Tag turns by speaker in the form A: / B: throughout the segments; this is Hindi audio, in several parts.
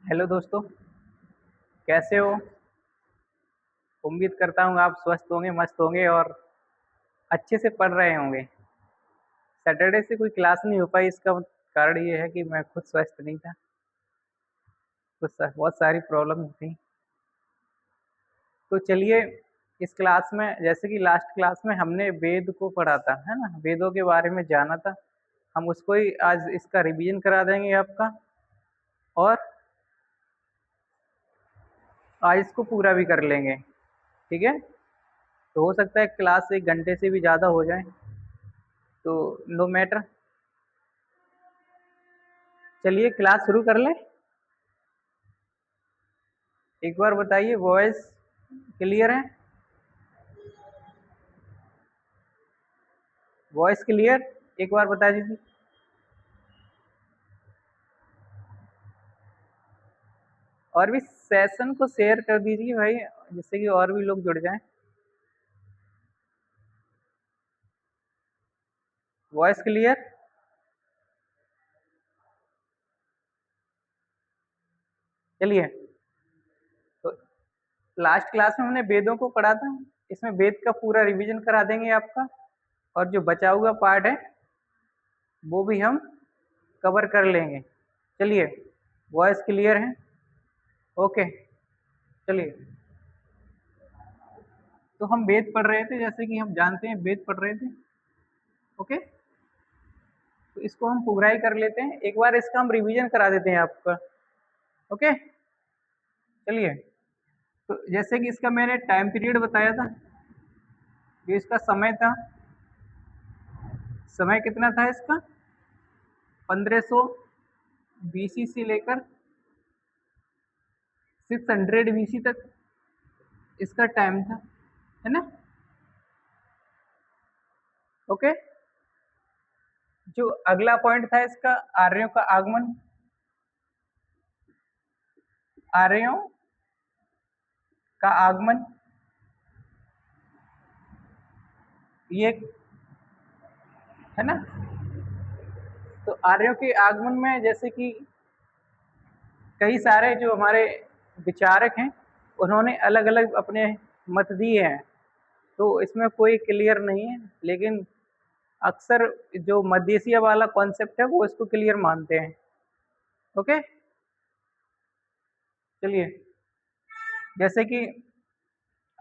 A: हेलो दोस्तों, कैसे हो? उम्मीद करता हूँ आप स्वस्थ होंगे, मस्त होंगे और अच्छे से पढ़ रहे होंगे। सैटरडे से कोई क्लास नहीं हो पाई, इसका कारण ये है कि मैं खुद स्वस्थ नहीं था। बहुत सारी प्रॉब्लम थी। तो चलिए, इस क्लास में जैसे कि लास्ट क्लास में हमने वेद को पढ़ा था, है ना? वेदों के बारे में जाना था। हम उसको ही आज इसका रिवीजन करा देंगे आपका, और आज इसको पूरा भी कर लेंगे। ठीक है? तो हो सकता है क्लास 1 घंटे से भी ज़्यादा हो जाए, तो नो मैटर। चलिए क्लास शुरू कर लें। एक बार बताइए, वॉइस क्लियर है? Voice clear? एक बार बता दीजिए। और भी सेशन को शेयर कर दीजिए भाई, जिससे कि और भी लोग जुड़ जाएं। Voice clear? चलिए, तो लास्ट क्लास में हमने वेदों को पढ़ा था। इसमें वेद का पूरा रिवीजन करा देंगे आपका, और जो बचा हुआ पार्ट है वो भी हम कवर कर लेंगे। चलिए, वॉइस क्लियर है? ओके, चलिए। तो हम वेद पढ़ रहे थे, जैसे कि हम जानते हैं वेद पढ़ रहे थे। ओके, तो इसको हम पूरा ही कर लेते हैं। एक बार इसका हम रिवीजन करा देते हैं आपका। ओके, चलिए। तो जैसे कि इसका मैंने टाइम पीरियड बताया था, जो इसका समय था, समय कितना था इसका? 1500 बीसी से लेकर 600 बीसी तक इसका टाइम था, है ना? ओके, जो अगला पॉइंट था इसका, आर्यों का आगमन। आर्यों का आगमन ये, है ना? तो आर्यों के आगमन में जैसे कि कई सारे जो हमारे विचारक हैं, उन्होंने अलग अलग अपने मत दिए हैं। तो इसमें कोई क्लियर नहीं है, लेकिन अक्सर जो मध्येशिया वाला कॉन्सेप्ट है वो इसको क्लियर मानते हैं। ओके, चलिए। जैसे कि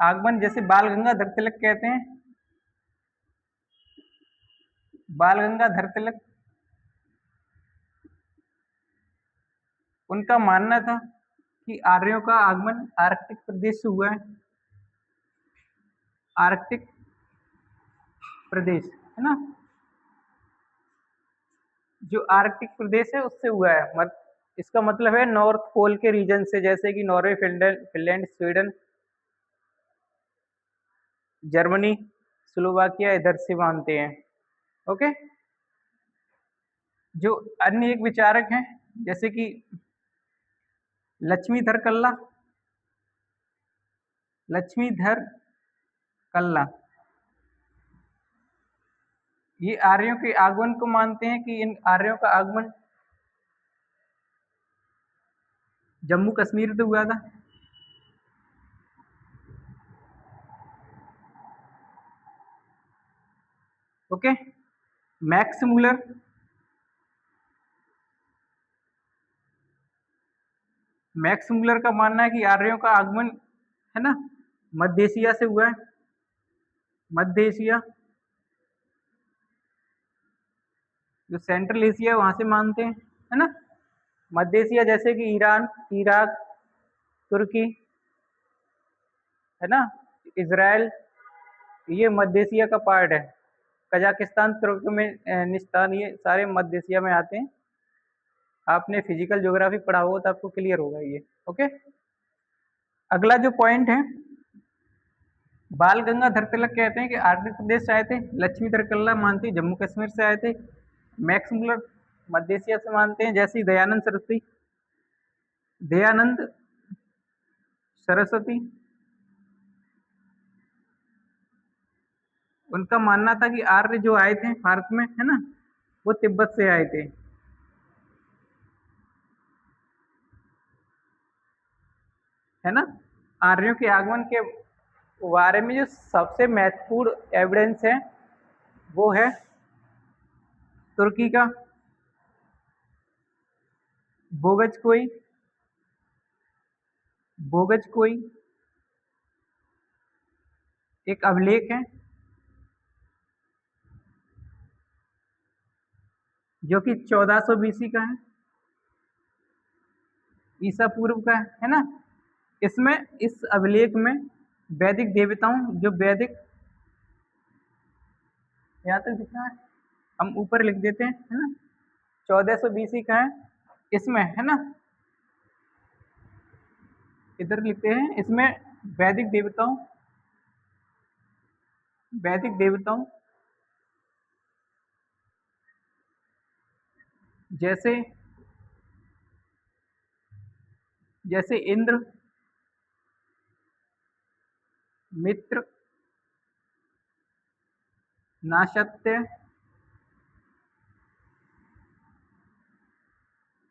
A: आगमन, जैसे बाल गंगाधर तिलक कहते हैं, बाल गंगाधर तिलक, उनका मानना था कि आर्यों का आगमन आर्कटिक प्रदेश से हुआ है। आर्कटिक प्रदेश, है ना? जो आर्कटिक प्रदेश है उससे हुआ है। इसका मतलब है नॉर्थ पोल के रीजन से, जैसे कि Norway, Finland, Sweden, Germany, Slovakia, इधर से मानते हैं। ओके, जो अन्य एक विचारक हैं, जैसे कि लक्ष्मीधर कल्ला, लक्ष्मीधर कल्ला, ये आर्यों के आगमन को मानते हैं कि इन आर्यों का आगमन जम्मू कश्मीर से हुआ था। Okay, Max Muller, Max Muller का मानना है कि आर्यों का आगमन, है ना, मध्य एशिया से हुआ है। मध्य एशिया, जो सेंट्रल एशिया है वहां से मानते हैं, है ना? मध्य एशिया जैसे कि ईरान, इराक, तुर्की, है ना, इजराइल, ये मध्य एशिया का पार्ट है। कजाकिस्तान, तुर्कमेनिस्तान, ये सारे मध्य एशिया में आते हैं। आपने फिजिकल ज्योग्राफी पढ़ा होगा तो आपको क्लियर होगा ये। ओके, अगला जो पॉइंट है, बाल गंगाधर तिलक कहते हैं कि आर्कटिक प्रदेश से आए थे। लक्ष्मीधर कल्ला मानते हैं जम्मू कश्मीर से आए थे। मैक्स मुलर मध्य एशिया से मानते हैं। जैसे दयानंद सरस्वती, दयानंद सरस्वती, उनका मानना था कि आर्य जो आए थे भारत में, है ना, वो तिब्बत से आए थे। है ना। आर्यों के आगमन के बारे में जो सबसे महत्वपूर्ण एविडेंस है वो है तुर्की का बोगजकोई एक अभिलेख है जो कि 1400 बीसी का है, ईसा पूर्व का है ना। इसमें इस अभिलेख में वैदिक देवताओं जो वैदिक, यहाँ तक दिखा है, हम ऊपर लिख देते हैं है ना, 1400 बीसी का है इसमें, है ना। इधर लिखते हैं इसमें वैदिक देवताओं जैसे इंद्र, मित्र, नाशत्य,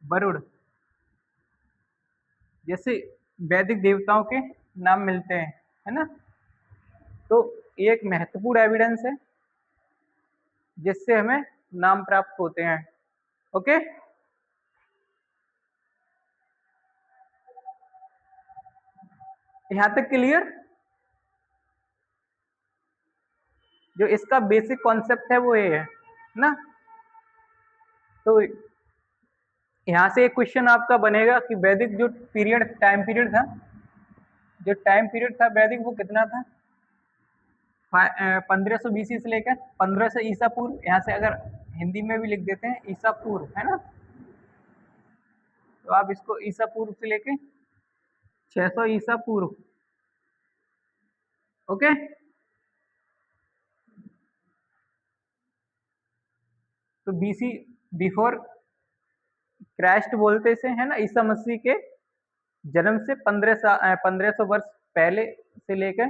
A: वरुण जैसे वैदिक देवताओं के नाम मिलते हैं, है ना। तो ये एक महत्वपूर्ण एविडेंस है जिससे हमें नाम प्राप्त होते हैं। ओके, यहां तक क्लियर। जो इसका बेसिक कॉन्सेप्ट है वो ये है ना। तो यहां से एक क्वेश्चन आपका बनेगा कि वैदिक जो टाइम पीरियड था वैदिक वो कितना था, 1500 बीसी से लेकर 1500 ईसा पूर्व। यहाँ से अगर हिंदी में भी लिख देते हैं ईसा पूर्व, है ना, तो आप इसको ईसा पूर्व से लेके 600 ईसा पूर्व। ओके, तो बीसी बिफोर क्राइस्ट बोलते से, है ना, ईसा मसीह के जन्म से 1500 वर्ष पहले से लेकर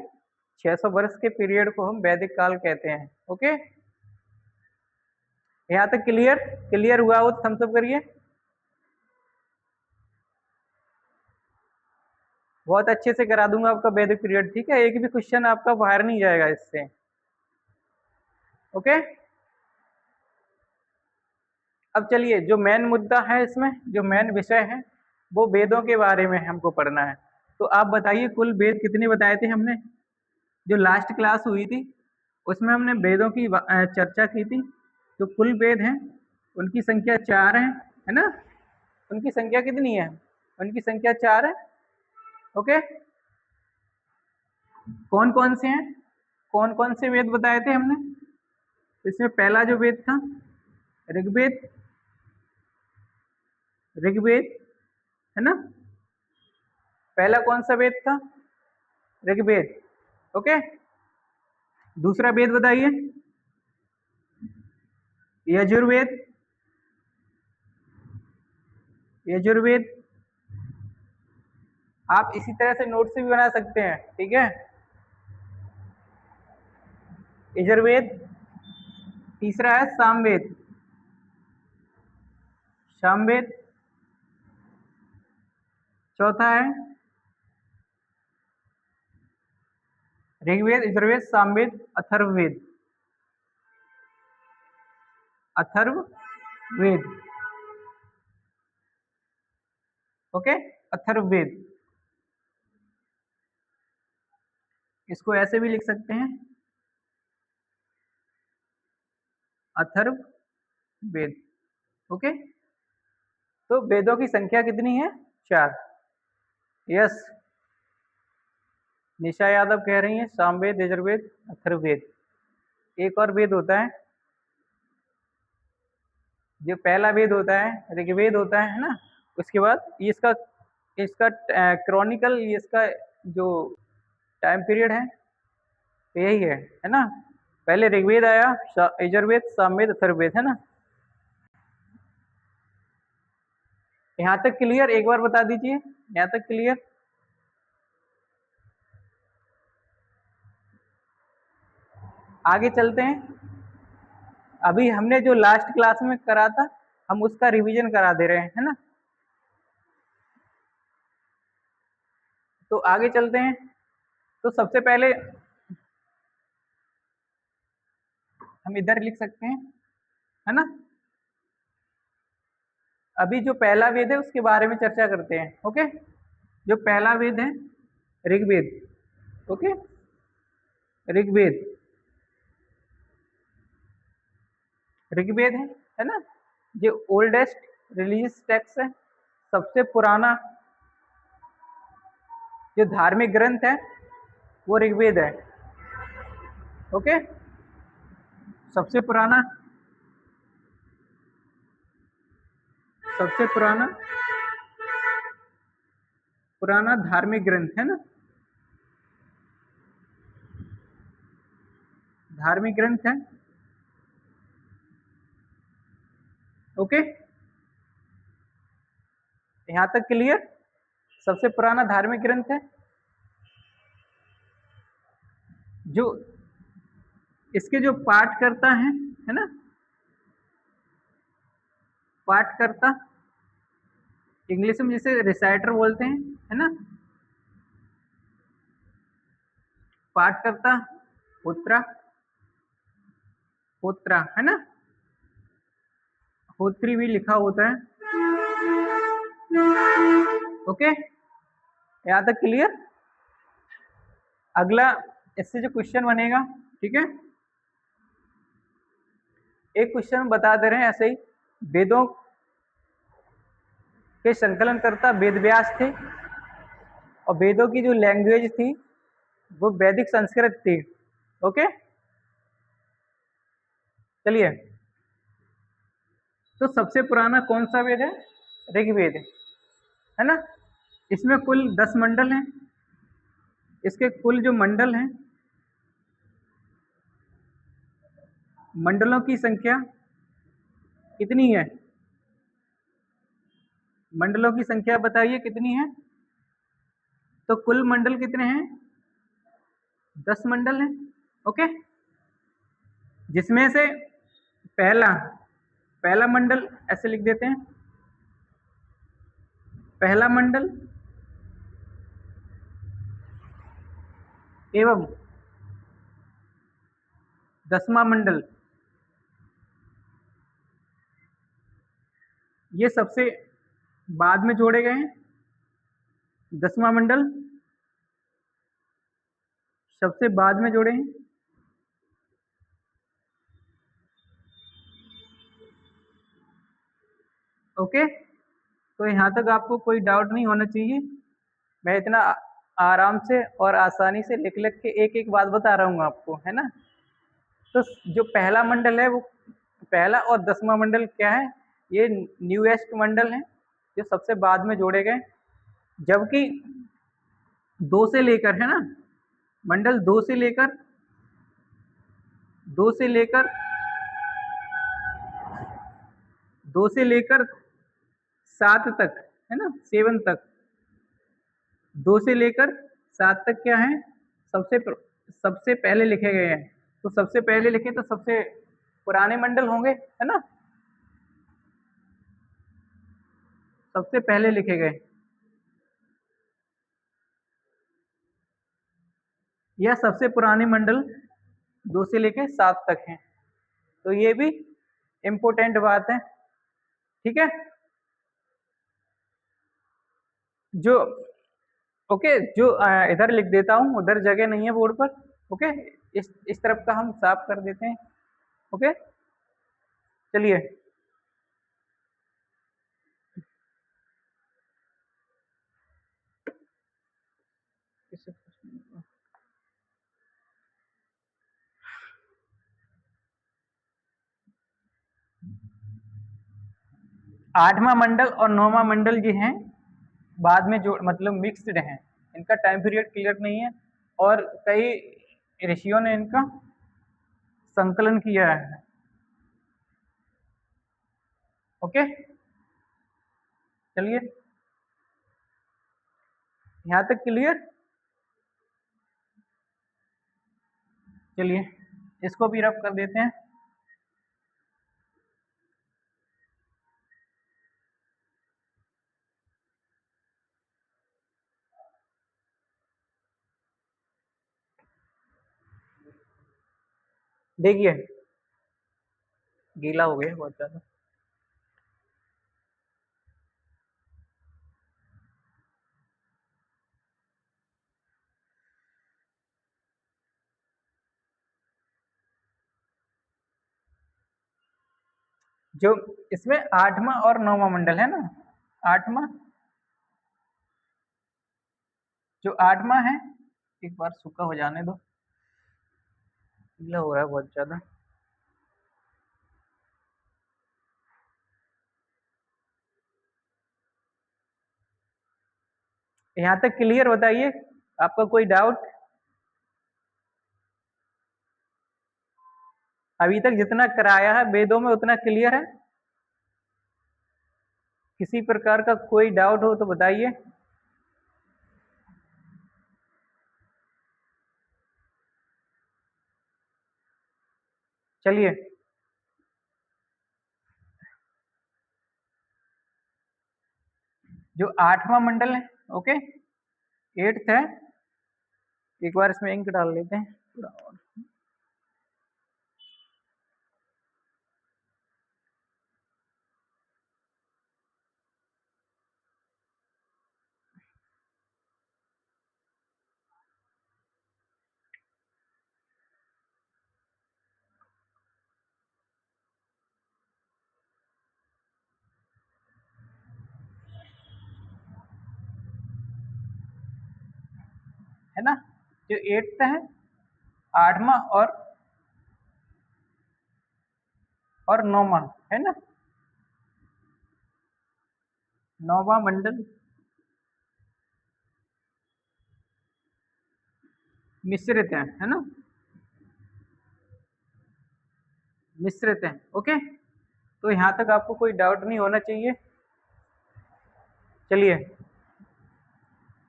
A: 600 वर्ष के पीरियड को हम वैदिक काल कहते हैं। ओके, यहाँ तक क्लियर हुआ हो तो थम्स अप करिए। बहुत अच्छे से करा दूंगा आपका वैदिक पीरियड, ठीक है। एक भी क्वेश्चन आपका बाहर नहीं जाएगा इससे। ओके, अब चलिए जो मेन मुद्दा है इसमें, जो मेन विषय है वो वेदों के बारे में हमको पढ़ना है। तो आप बताइए कुल वेद कितने बताए थे हमने। जो लास्ट क्लास हुई थी उसमें हमने वेदों की चर्चा की थी। जो कुल वेद हैं उनकी संख्या 4 है ना। उनकी संख्या कितनी है, उनकी संख्या 4 है। ओके, कौन कौन से वेद बताए थे हमने। इसमें पहला जो वेद था ऋग्वेद, है ना। पहला कौन सा वेद था, ऋग्वेद। ओके, दूसरा वेद बताइए, यजुर्वेद। आप इसी तरह से नोट से भी बना सकते हैं, ठीक है। यजुर्वेद। तीसरा है सामवेद, चौथा है ऋग्वेद, यजुर्वेद, सामवेद, अथर्ववेद। ओके, अथर्ववेद, इसको ऐसे भी लिख सकते हैं अथर्ववेद। ओके, तो वेदों की संख्या कितनी है, 4। यस, निशा यादव कह रही हैं सामवेद, यजुर्वेद, अथर्ववेद। एक और वेद होता है, जो पहला वेद होता है ऋग्वेद होता है ना। उसके बाद इसका इसका क्रॉनिकल, इसका जो टाइम पीरियड है तो यही है ना। पहले ऋग्वेद आया, यजुर्वेद, सामवेद, अथर्ववेद, है ना। यहाँ तक क्लियर, एक बार बता दीजिए, यहाँ तक क्लियर। आगे चलते हैं। अभी हमने जो लास्ट क्लास में करा था हम उसका रिवीजन करा दे रहे हैं, है ना। तो आगे चलते हैं। तो सबसे पहले हम इधर लिख सकते हैं, है ना। अभी जो पहला वेद है उसके बारे में चर्चा करते हैं। ओके, जो पहला वेद है ऋग्वेद। ओके, ऋग्वेद, ऋग्वेद है ना, जो ओल्डेस्ट रिलीजियस टेक्स्ट है, सबसे पुराना जो धार्मिक ग्रंथ है वो ऋग्वेद है। ओके, सबसे पुराना, सबसे पुराना पुराना धार्मिक ग्रंथ है ना, धार्मिक ग्रंथ है। ओके, यहां तक क्लियर, सबसे पुराना धार्मिक ग्रंथ है। जो इसके जो पाठकर्ता हैं, है ना, पाठकर्ता इंग्लिश में जिसे रिसाइटर बोलते हैं, है ना, पाठकर्ता होत्रा, होत्रा है ना, होत्री भी लिखा होता है। ओके, यहां तक क्लियर। अगला इससे जो क्वेश्चन बनेगा, ठीक है, एक क्वेश्चन बता दे रहे हैं ऐसे ही, वेदों के संकलनकर्ता वेद व्यास थे और वेदों की जो लैंग्वेज थी वो वैदिक संस्कृत थी। ओके, चलिए, तो सबसे पुराना कौन सा वेद है? ऋग्वेद है ना। इसमें कुल 10 मंडल हैं। इसके कुल जो मंडल हैं, मंडलों की संख्या कितनी है? मंडलों की संख्या बताइए कितनी है? तो कुल मंडल कितने हैं? 10 मंडल हैं। ओके, जिसमें से पहला पहला मंडल ऐसे लिख देते हैं, पहला मंडल एवं 10वां मंडल, ये सबसे बाद में जोड़े गए हैं। 10वां मंडल सबसे बाद में जोड़े हैं। ओके, तो यहाँ तक आपको कोई डाउट नहीं होना चाहिए। मैं इतना आराम से और आसानी से लिख लिख के एक एक बात बता रहा हूँ आपको, है ना। तो जो पहला मंडल है वो पहला और 10वां मंडल क्या है? ये न्यूएस्ट मंडल है जो सबसे बाद में जोड़े गए। जबकि 2 से लेकर, है ना, मंडल 2 से लेकर 2 से लेकर 2 से लेकर 7 तक, है ना, 7 तक, 2 से लेकर 7 तक क्या है? सबसे पहले लिखे गए हैं। तो सबसे पहले लिखे तो सबसे पुराने मंडल होंगे, है ना, सबसे पहले लिखे गए, यह सबसे पुराने मंडल 2 से लेके 7 तक हैं। तो ये भी इम्पोर्टेंट बात है, ठीक है। जो ओके, जो इधर लिख देता हूँ, उधर जगह नहीं है बोर्ड पर। ओके, इस तरफ का हम साफ कर देते हैं। ओके, चलिए, 8वां मंडल और 9वां मंडल जो हैं बाद में जो मतलब मिक्स्ड हैं, इनका टाइम पीरियड क्लियर नहीं है और कई ऋषियों ने इनका संकलन किया है। ओके, चलिए, यहाँ तक क्लियर। चलिए, इसको भी रफ कर देते हैं। देखिए गीला हो गया बहुत ज्यादा। जो इसमें 8वां और 9वां मंडल है ना, 8वां, जो 8वां है, एक बार सूखा हो जाने दो, गीला हो रहा है बहुत ज्यादा। यहाँ तक क्लियर बताइए, आपका कोई डाउट? अभी तक जितना कराया है वेदों में उतना क्लियर है? किसी प्रकार का कोई डाउट हो तो बताइए। चलिए, जो 8वां मंडल है, ओके, 8th है, एक बार इसमें इंक डाल लेते हैं थोड़ा और। है ना, जो 8th है, 8वां और 9वां है ना, 9वां मंडल मिश्रित है ना, मिश्रित है, ओके। तो यहाँ तक आपको कोई डाउट नहीं होना चाहिए। चलिए,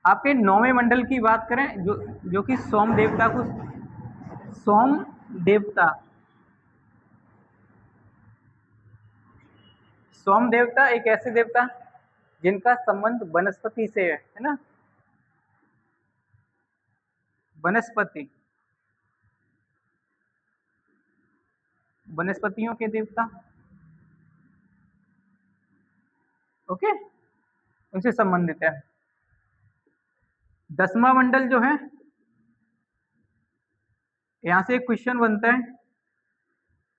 A: आपके 9वें मंडल की बात करें, जो कि सोम देवता को, सोम देवता, सोम देवता एक ऐसे देवता जिनका संबंध वनस्पति से है ना, वनस्पति, वनस्पतियों के देवता, ओके, उनसे संबंधित है। 10वां मंडल जो है, यहां से एक क्वेश्चन बनता है,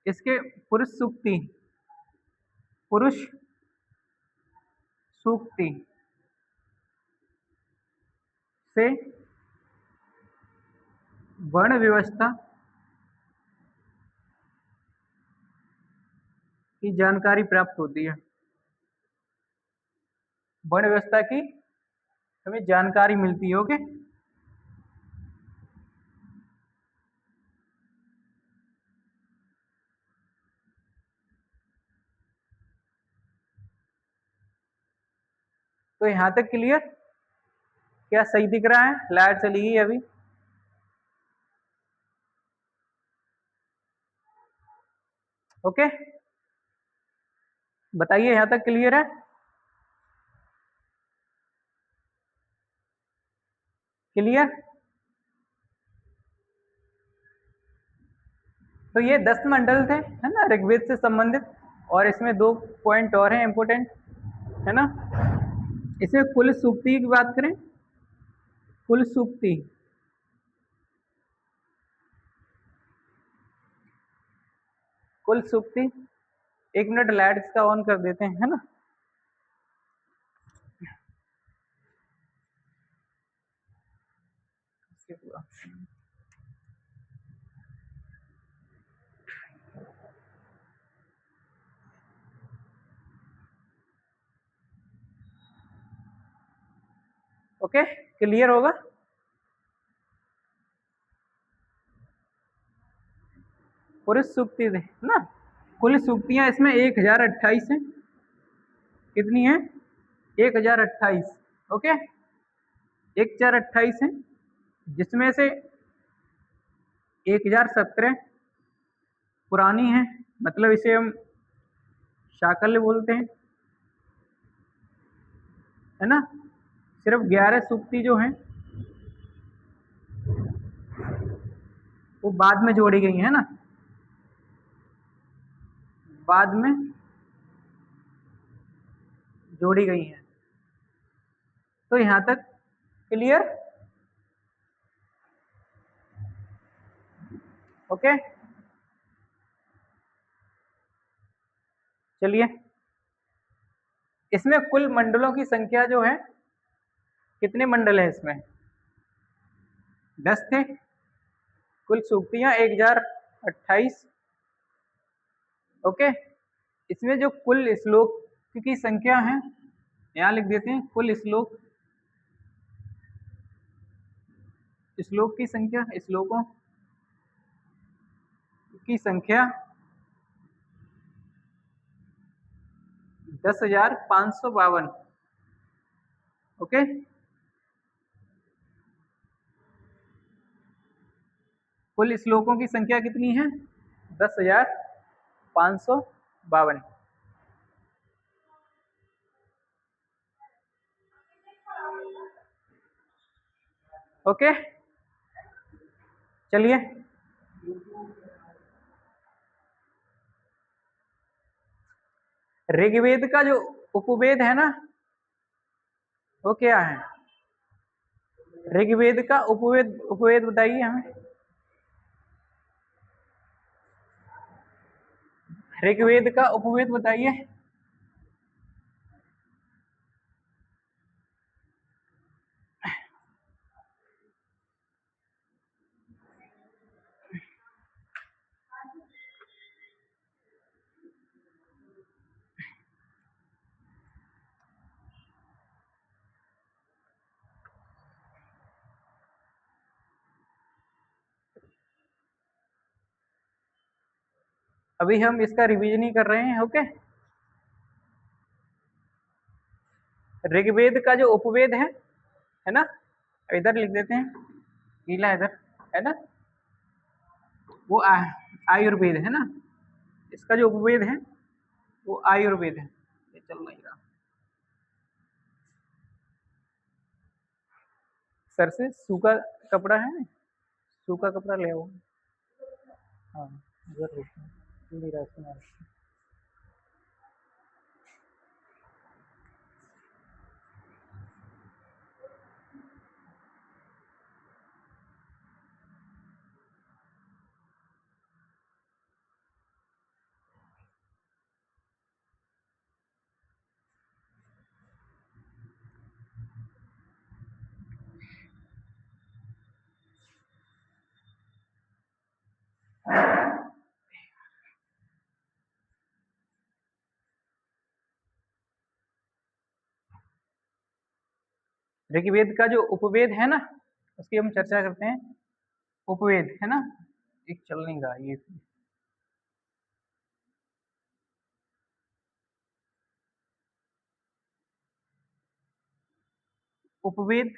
A: इसके पुरुष सूक्ति, पुरुष सूक्ति से वर्ण व्यवस्था की जानकारी प्राप्त होती है। वर्ण व्यवस्था की हमें जानकारी मिलती है, ओके। तो यहां तक क्लियर? क्या सही दिख रहा है? लाइट चली गई अभी, ओके, बताइए यहां तक क्लियर है? क्लियर? तो ये 10 मंडल थे, है ना, ऋग्वेद से संबंधित। और इसमें 2 पॉइंट और हैं इंपोर्टेंट, है ना। इसमें कुल सूक्ति की बात करें, कुल सूक्ति, कुल सूक्ति, 1 मिनट लाइट इसका ऑन कर देते हैं, है ना। ओके, क्लियर होगा? पुरुष सूक्ति थे ना, कुल सूक्तियां इसमें 1028 हैं। कितनी है? 1028, ओके, 1028 है, जिसमें से 1017 पुरानी है, मतलब इसे हम शाकल्य बोलते हैं, है ना। सिर्फ 11 सूक्ति जो हैं वो बाद में जोड़ी गई है ना, बाद में जोड़ी गई हैं। तो यहां तक क्लियर? ओके, चलिए इसमें कुल मंडलों की संख्या जो है, कितने मंडल है इसमें? 10 थे। कुल सूक्तियां 1028। ओके, इसमें जो कुल श्लोक की संख्या है, यहां लिख देते हैं कुल श्लोक, श्लोक की संख्या, श्लोकों की संख्या 10,552। ओके, कुल श्लोकों की संख्या कितनी है? 10,552। ओके, चलिए ऋग्वेद का जो उपवेद है ना, वो क्या है? ऋग्वेद का उपवेद, उपवेद बताइए हमें। ऋग्वेद का उपवेद बताइए। अभी हम इसका रिवीजन ही कर रहे हैं। ओके, ऋग्वेद का जो उपवेद है ना, इधर लिख देते हैं, नीला इधर है ना, वो आयुर्वेद है ना। इसका जो उपवेद है वो आयुर्वेद है। ये चल नहीं रहा सर से, सूखा कपड़ा है, सूखा कपड़ा ले आओ। हाँ, जरूर नहीं रहा इसमें। ऋग्वेद का जो उपवेद है ना, उसकी हम चर्चा करते हैं। उपवेद है ना, एक चल नहीं रहा ये। उपवेद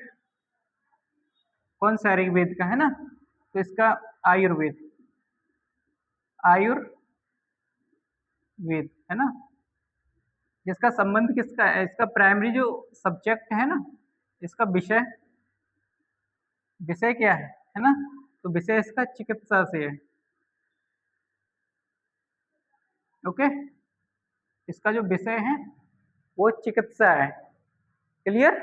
A: कौन सा? ऋग्वेद का है ना, तो इसका आयुर्वेद, आयुर्वेद है ना। जिसका संबंध किसका है? इसका प्राइमरी जो सब्जेक्ट है ना, इसका विषय, विषय क्या है ना, तो विषय इसका चिकित्सा से है। ओके, इसका जो विषय है वो चिकित्सा है। क्लियर?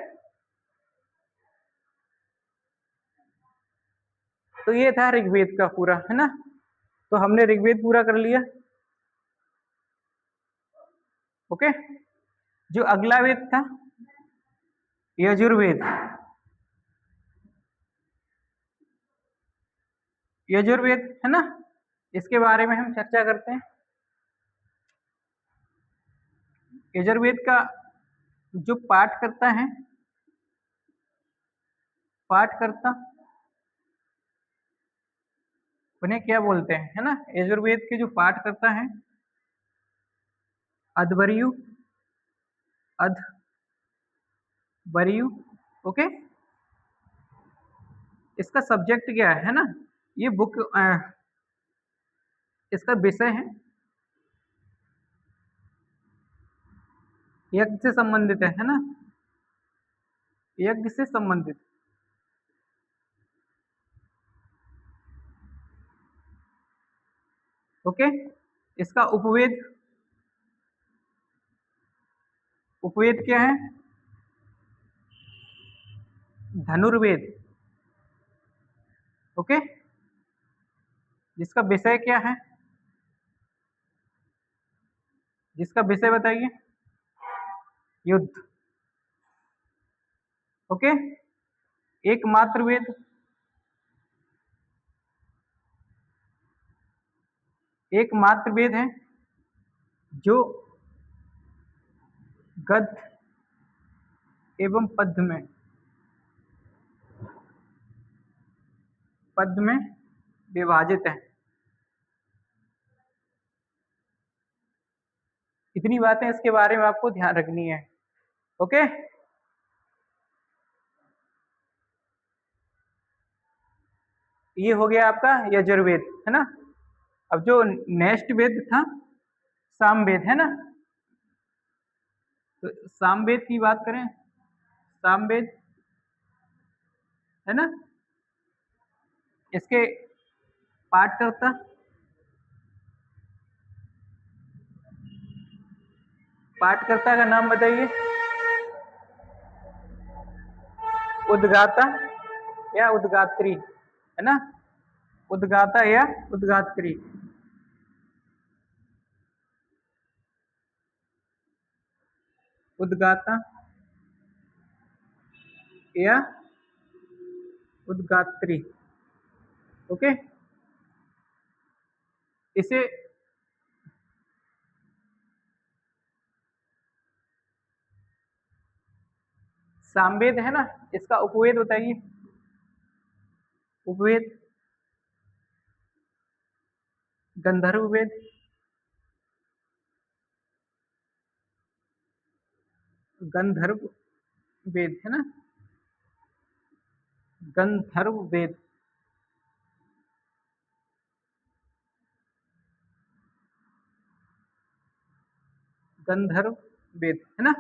A: तो ये था ऋग्वेद का पूरा, है ना। तो हमने ऋग्वेद पूरा कर लिया। ओके, जो अगला वेद था यजुर्वेद। यजुर्वेद है ना, इसके बारे में हम चर्चा करते हैं। यजुर्वेद का जो पाठ करता है, पाठकर्ता, उन्हें क्या बोलते हैं, है ना। यजुर्वेद के जो पाठ करता है, अध्वर्यु, अध्वर्यु। ओके, इसका सब्जेक्ट क्या है ना, ये बुक इसका विषय है यज्ञ से संबंधित है ना, यज्ञ से संबंधित। ओके, इसका उपवेद उपवेद क्या है? धनुर्वेद। ओके, जिसका विषय क्या है? जिसका विषय बताइए। युद्ध। ओके, एकमात्र वेद। एकमात्र वेद है जो गद्य एवं पद्य में विभाजित है। इतनी बातें इसके बारे में आपको ध्यान रखनी है। ओके, ये हो गया आपका यजुर्वेद, है ना। अब जो नेक्स्ट वेद था सामवेद, है ना। तो सामवेद की बात करें, सामवेद, है ना, इसके पाठकर्ता पाठकर्ता का नाम बताइए। उद्गाता या उद्गात्री, है ना। उद्गाता या उद्गात्री। उद्गाता या उद्गात्री। ओके, इसे सामवेद है ना, इसका उपवेद बताइए। उपवेद गंधर्व वेद, गंधर्व वेद, है ना। गंधर्व वेद। गंधर्व वेद, है ना।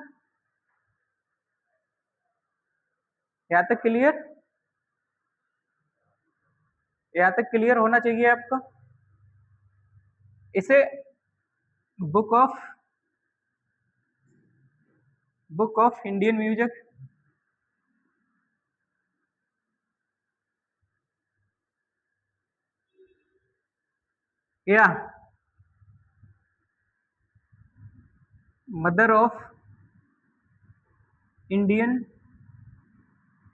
A: यहाँ तक क्लियर? यहाँ तक क्लियर होना चाहिए आपका। इसे बुक ऑफ इंडियन म्यूजिक, या मदर ऑफ इंडियन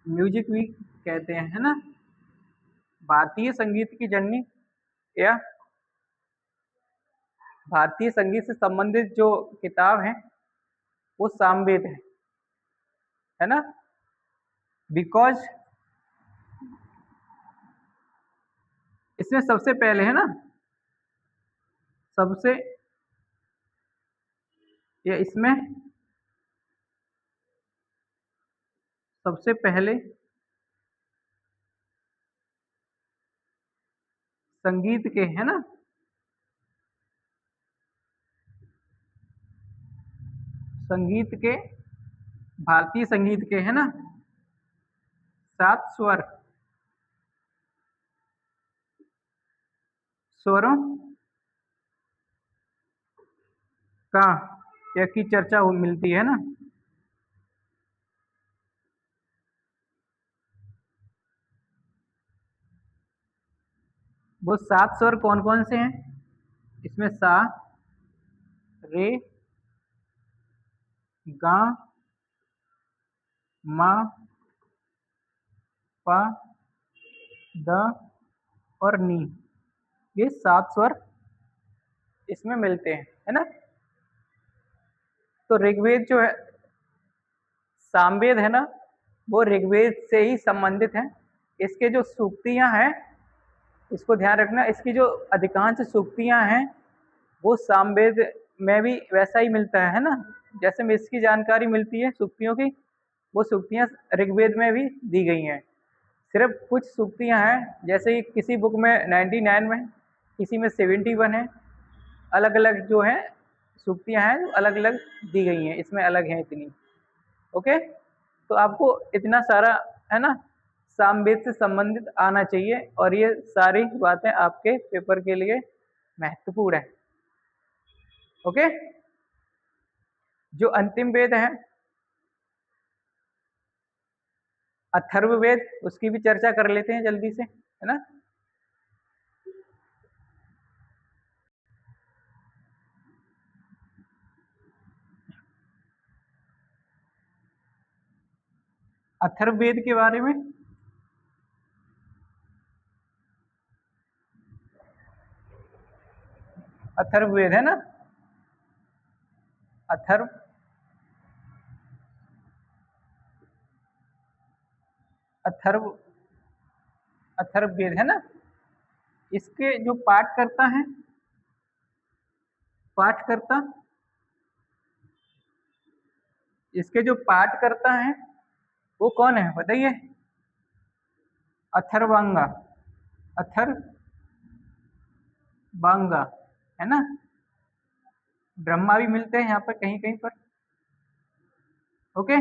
A: म्यूजिक भी कहते हैं, है ना। भारतीय संगीत की जननी या भारतीय संगीत से संबंधित जो किताब है वो सामवेद है ना। बिकॉज इसमें सबसे पहले, है ना, सबसे, या इसमें सबसे पहले संगीत के, है ना, संगीत के, भारतीय संगीत के, है ना, 7 स्वरों का या की चर्चा मिलती है ना। वो 7 स्वर कौन कौन से हैं? इसमें सा, रे, गा, मा, पा, द और नी, ये 7 स्वर इसमें मिलते हैं, है ना। तो ऋग्वेद जो है, सामवेद है ना, वो ऋग्वेद से ही संबंधित है। इसके जो सूक्तियां हैं, इसको ध्यान रखना, इसकी जो अधिकांश सूक्तियां हैं वो सामवेद में भी वैसा ही मिलता है ना। जैसे में इसकी जानकारी मिलती है सूक्तियों की, वो सूक्तियां ऋग्वेद में भी दी गई हैं। सिर्फ कुछ सूक्तियां हैं, जैसे किसी बुक में 99 में, किसी में 71 है, अलग अलग जो हैं सूक्तियां हैं जो अलग अलग दी गई हैं, इसमें अलग हैं इतनी। ओके, तो आपको इतना सारा, है ना, सामवेद से संबंधित आना चाहिए, और ये सारी बातें आपके पेपर के लिए महत्वपूर्ण है। ओके, जो अंतिम वेद है अथर्ववेद, उसकी भी चर्चा कर लेते हैं जल्दी से, है ना। अथर्ववेद के बारे में अथर्ववेद है ना, अथर्व अथर्व अथर्ववेद है ना। इसके जो पाठकर्ता हैं, पाठकर्ता इसके जो पाठकर्ता हैं वो कौन है बताइए। अथर्वांगा, अथर्वांगा, है ना। ब्रह्मा भी मिलते हैं यहाँ पर कहीं कहीं पर। ओके,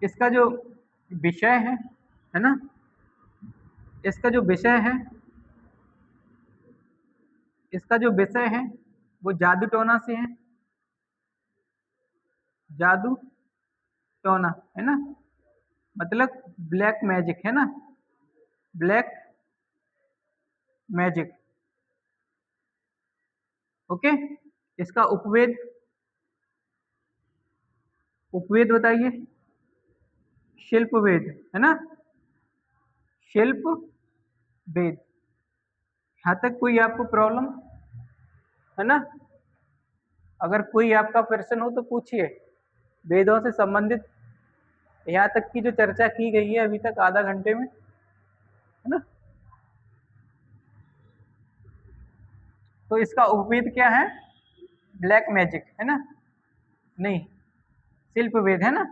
A: इसका जो विषय है ना, इसका जो विषय है, इसका जो विषय है वो जादू टोना से है, जादू टोना, है ना, मतलब ब्लैक मैजिक, है ना, ब्लैक मैजिक। ओके, इसका उपवेद, उपवेद बताइए। शिल्प वेद, है ना, शिल्प वेद। यहाँ तक कोई आपको प्रॉब्लम है ना। अगर कोई आपका प्रश्न हो तो पूछिए, वेदों से संबंधित यहाँ तक की जो चर्चा की गई है अभी तक आधा घंटे में, है ना। तो इसका उपवेद क्या है, ब्लैक मैजिक, है ना, नहीं शिल्प वेद, है ना।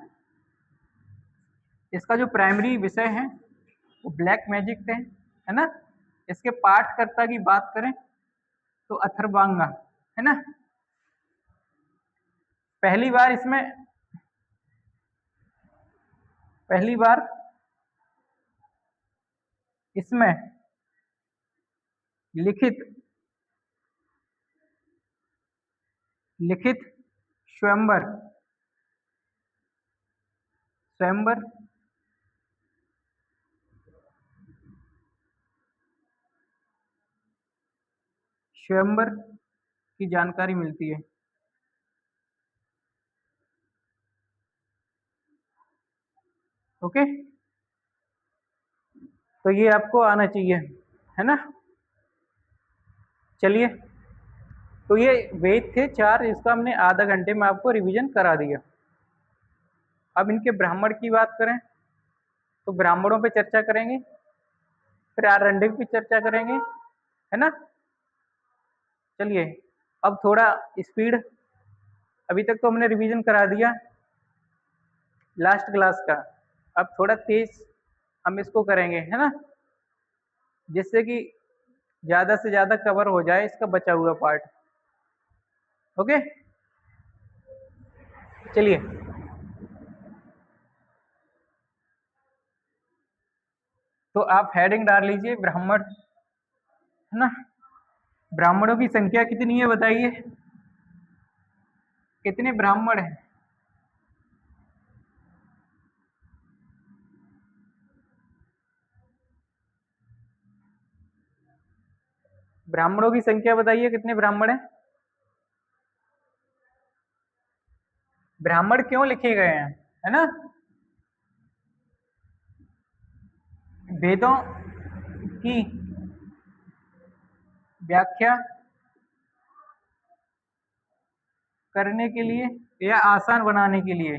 A: इसका जो प्राइमरी विषय है वो ब्लैक मैजिक है ना। इसके पाठकर्ता की बात करें तो अथर्वांगा, है ना। पहली बार इसमें, पहली बार इसमें लिखित लिखित स्वयंवर, स्वयंवर स्वयंवर की जानकारी मिलती है। ओके, तो ये आपको आना चाहिए, है ना। चलिए, तो ये वेद थे 4, इसका हमने आधा घंटे में आपको रिवीजन करा दिया। अब इनके ब्राह्मण की बात करें तो ब्राह्मणों पे चर्चा करेंगे, फिर आरण्यक पे चर्चा करेंगे, है ना। चलिए, अब थोड़ा स्पीड, अभी तक तो हमने रिवीजन करा दिया लास्ट क्लास का, अब थोड़ा तेज हम इसको करेंगे, है ना, जिससे कि ज़्यादा से ज़्यादा कवर हो जाए इसका बचा हुआ पार्ट। ओके, चलिए, तो आप हेडिंग डाल लीजिए ब्राह्मण, है ना। ब्राह्मणों की संख्या कितनी है बताइए, कितने ब्राह्मण हैं। ब्राह्मणों की संख्या बताइए, कितने ब्राह्मण हैं। ब्राह्मण क्यों लिखे गए हैं, है ना, वेदों की व्याख्या करने के लिए या आसान बनाने के लिए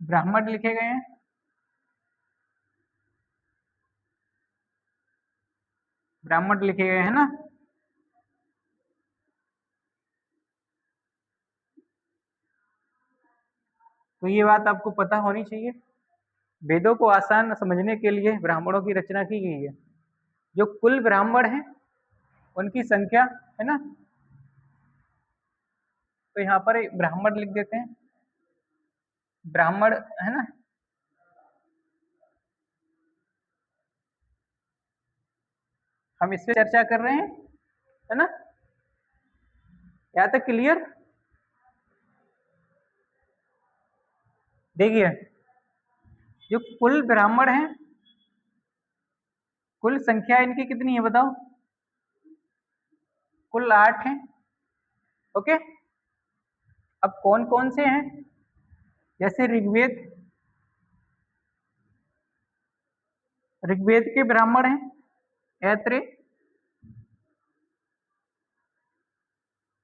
A: ब्राह्मण लिखे गए हैं। ब्राह्मण लिखे गए हैं ना। तो ये बात आपको पता होनी चाहिए, वेदों को आसान समझने के लिए ब्राह्मणों की रचना की गई है। जो कुल ब्राह्मण हैं उनकी संख्या, है ना, तो यहाँ पर ब्राह्मण लिख देते हैं, ब्राह्मण, है ना। हम इस पे चर्चा कर रहे हैं है ना। यहाँ तक क्लियर। देखिए जो कुल ब्राह्मण हैं, कुल संख्या इनकी कितनी है बताओ? कुल 8 हैं। ओके, अब कौन कौन से हैं? जैसे ऋग्वेद, ऋग्वेद के ब्राह्मण हैं ऐत्रेय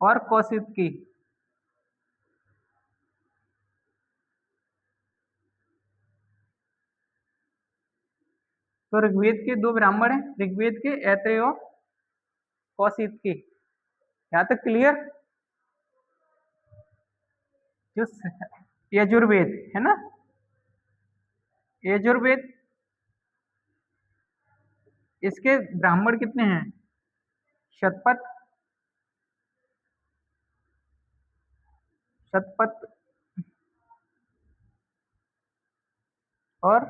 A: और कौशिकी। तो ऋग्वेद के 2 ब्राह्मण हैं, ऋग्वेद के ऐत्रेय और कौशिकी। यहाँ तक क्लियर। जो यजुर्वेद है ना, यजुर्वेद, इसके ब्राह्मण कितने हैं? शतपथ, शतपथ और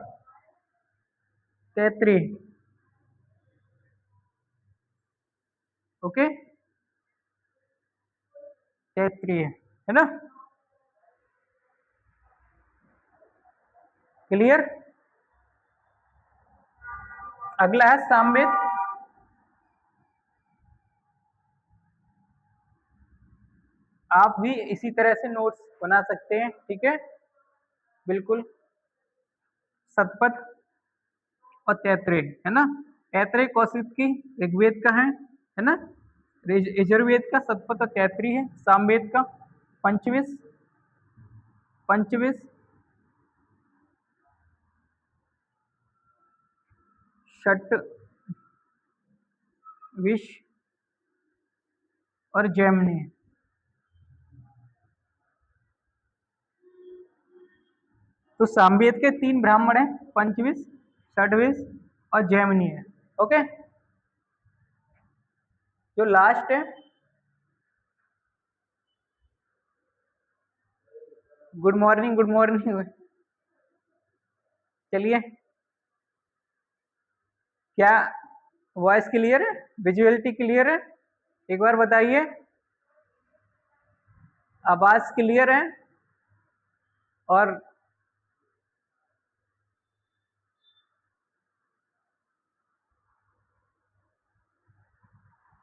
A: तैत्रीय। ओके, तैत्रीय है ना। क्लियर। अगला है सामवेद। आप भी इसी तरह से नोट्स बना सकते हैं, ठीक है, बिल्कुल। शतपथ और तैत्रीय है ना। ऐत्रेय कौशिकी ऋग्वेद का है ना। यजुर्वेद का शतपथ और तैत्रीय है। सामवेद का पंचविश, पंचविश, षटविश और जैमिनी। तो सामवेद के 3 ब्राह्मण हैं, पंचविश, षटविश और जैमिनी है। ओके, जो लास्ट है, गुड मॉर्निंग, गुड मॉर्निंग। चलिए, क्या वॉइस क्लियर है? विजुअलिटी क्लियर है? एक बार बताइए, आवाज क्लियर है? और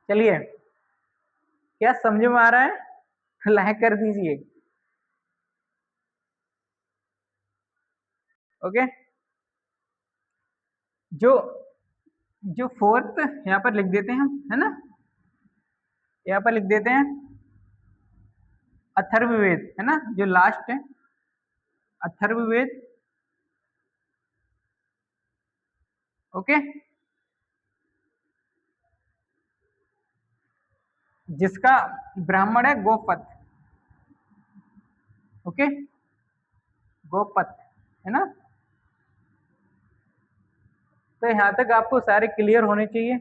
A: चलिए, क्या समझ में आ रहा है? लाइक कर दीजिए। ओके, जो जो फोर्थ यहाँ पर लिख देते हैं हम, है ना, यहाँ पर लिख देते हैं अथर्ववेद, है ना, जो लास्ट है अथर्ववेद। ओके, जिसका ब्राह्मण है गोपथ। ओके, गोपथ है ना। तो यहाँ तक आपको सारे क्लियर होने चाहिए,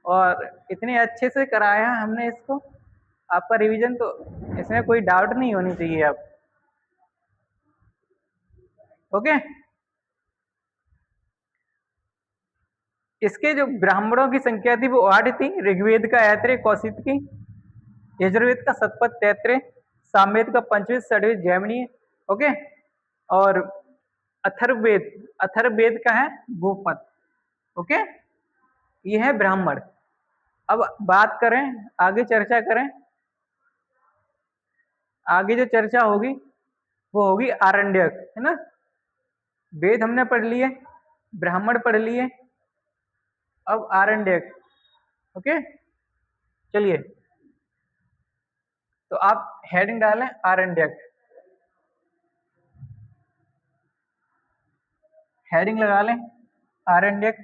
A: और इतने अच्छे से कराया है हमने इसको, आपका रिवीजन तो इसमें कोई डाउट नहीं होनी चाहिए अब। ओके, इसके जो ब्राह्मणों की संख्या थी वो 8 थी। ऋग्वेद का ऐत्रेय कौशिकी, यजुर्वेद का शतपथ तैत्रेय, सामवेद का पंचविश, षडवेद जैमिनी। ओके, और अथर्ववेद, अथर्ववेद का है गोपथ। ओके, ये है ब्राह्मण। अब बात करें, आगे चर्चा करें, आगे जो चर्चा होगी वो होगी आरण्यक, है ना। वेद हमने पढ़ लिए, ब्राह्मण पढ़ लिए, अब आरण्यक। ओके, चलिए, तो आप हेडिंग डालें आरण्यक, हेडिंग लगा लें आरण्यक।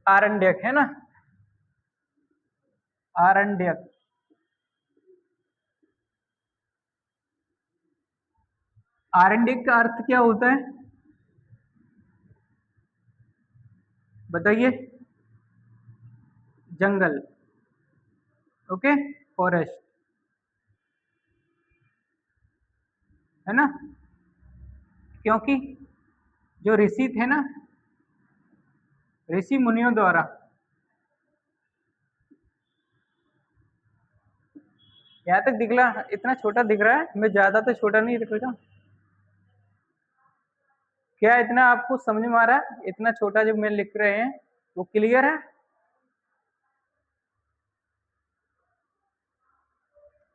A: आरण्यक है ना, आरण्यक। आरण्यक का अर्थ क्या होता है बताइए? जंगल। Okay, forest. है ना, क्योंकि जो ऋषि थे ना, ऋषि मुनियों द्वारा यहाँ तक दिख रहा, इतना छोटा दिख रहा है, मैं ज्यादा तो छोटा नहीं दिख रहा। क्या इतना आपको समझ में आ रहा है? इतना छोटा जो मैं लिख रहे हैं वो क्लियर है?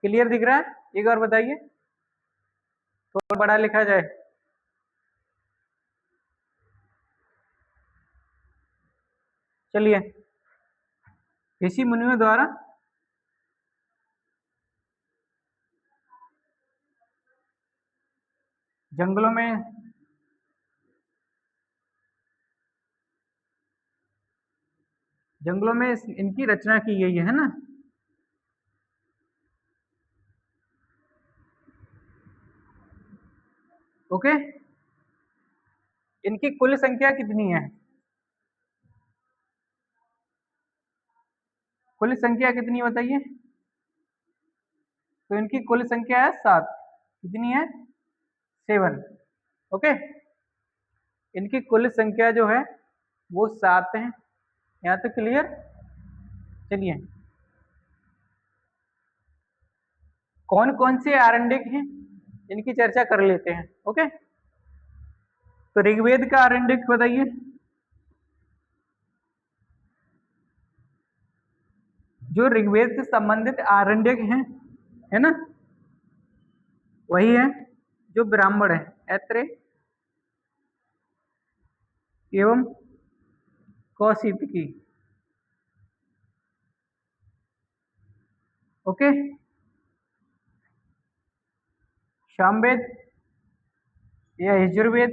A: क्लियर दिख रहा है? एक और बताइए, थोड़ा बड़ा लिखा जाए। चलिए, ऋषि मुनियों द्वारा जंगलों में इनकी रचना की गई है ना। ओके, इनकी कुल संख्या कितनी है? कुल संख्या कितनी बताइए? तो इनकी कुल संख्या है 7। कितनी है? 7। ओके, इनकी कुल संख्या जो है वो 7 है। यहाँ तक क्लियर? चलिए, कौन कौन से आरण्यक हैं इनकी चर्चा कर लेते हैं। ओके, तो ऋग्वेद का आरण्यक बताइए। जो ऋग्वेद से संबंधित आरण्यक हैं, है ना, वही है जो ब्राह्मण है, ऐत्रेय एवं कौशितकी। ओके, सामवेद या यजुर्वेद,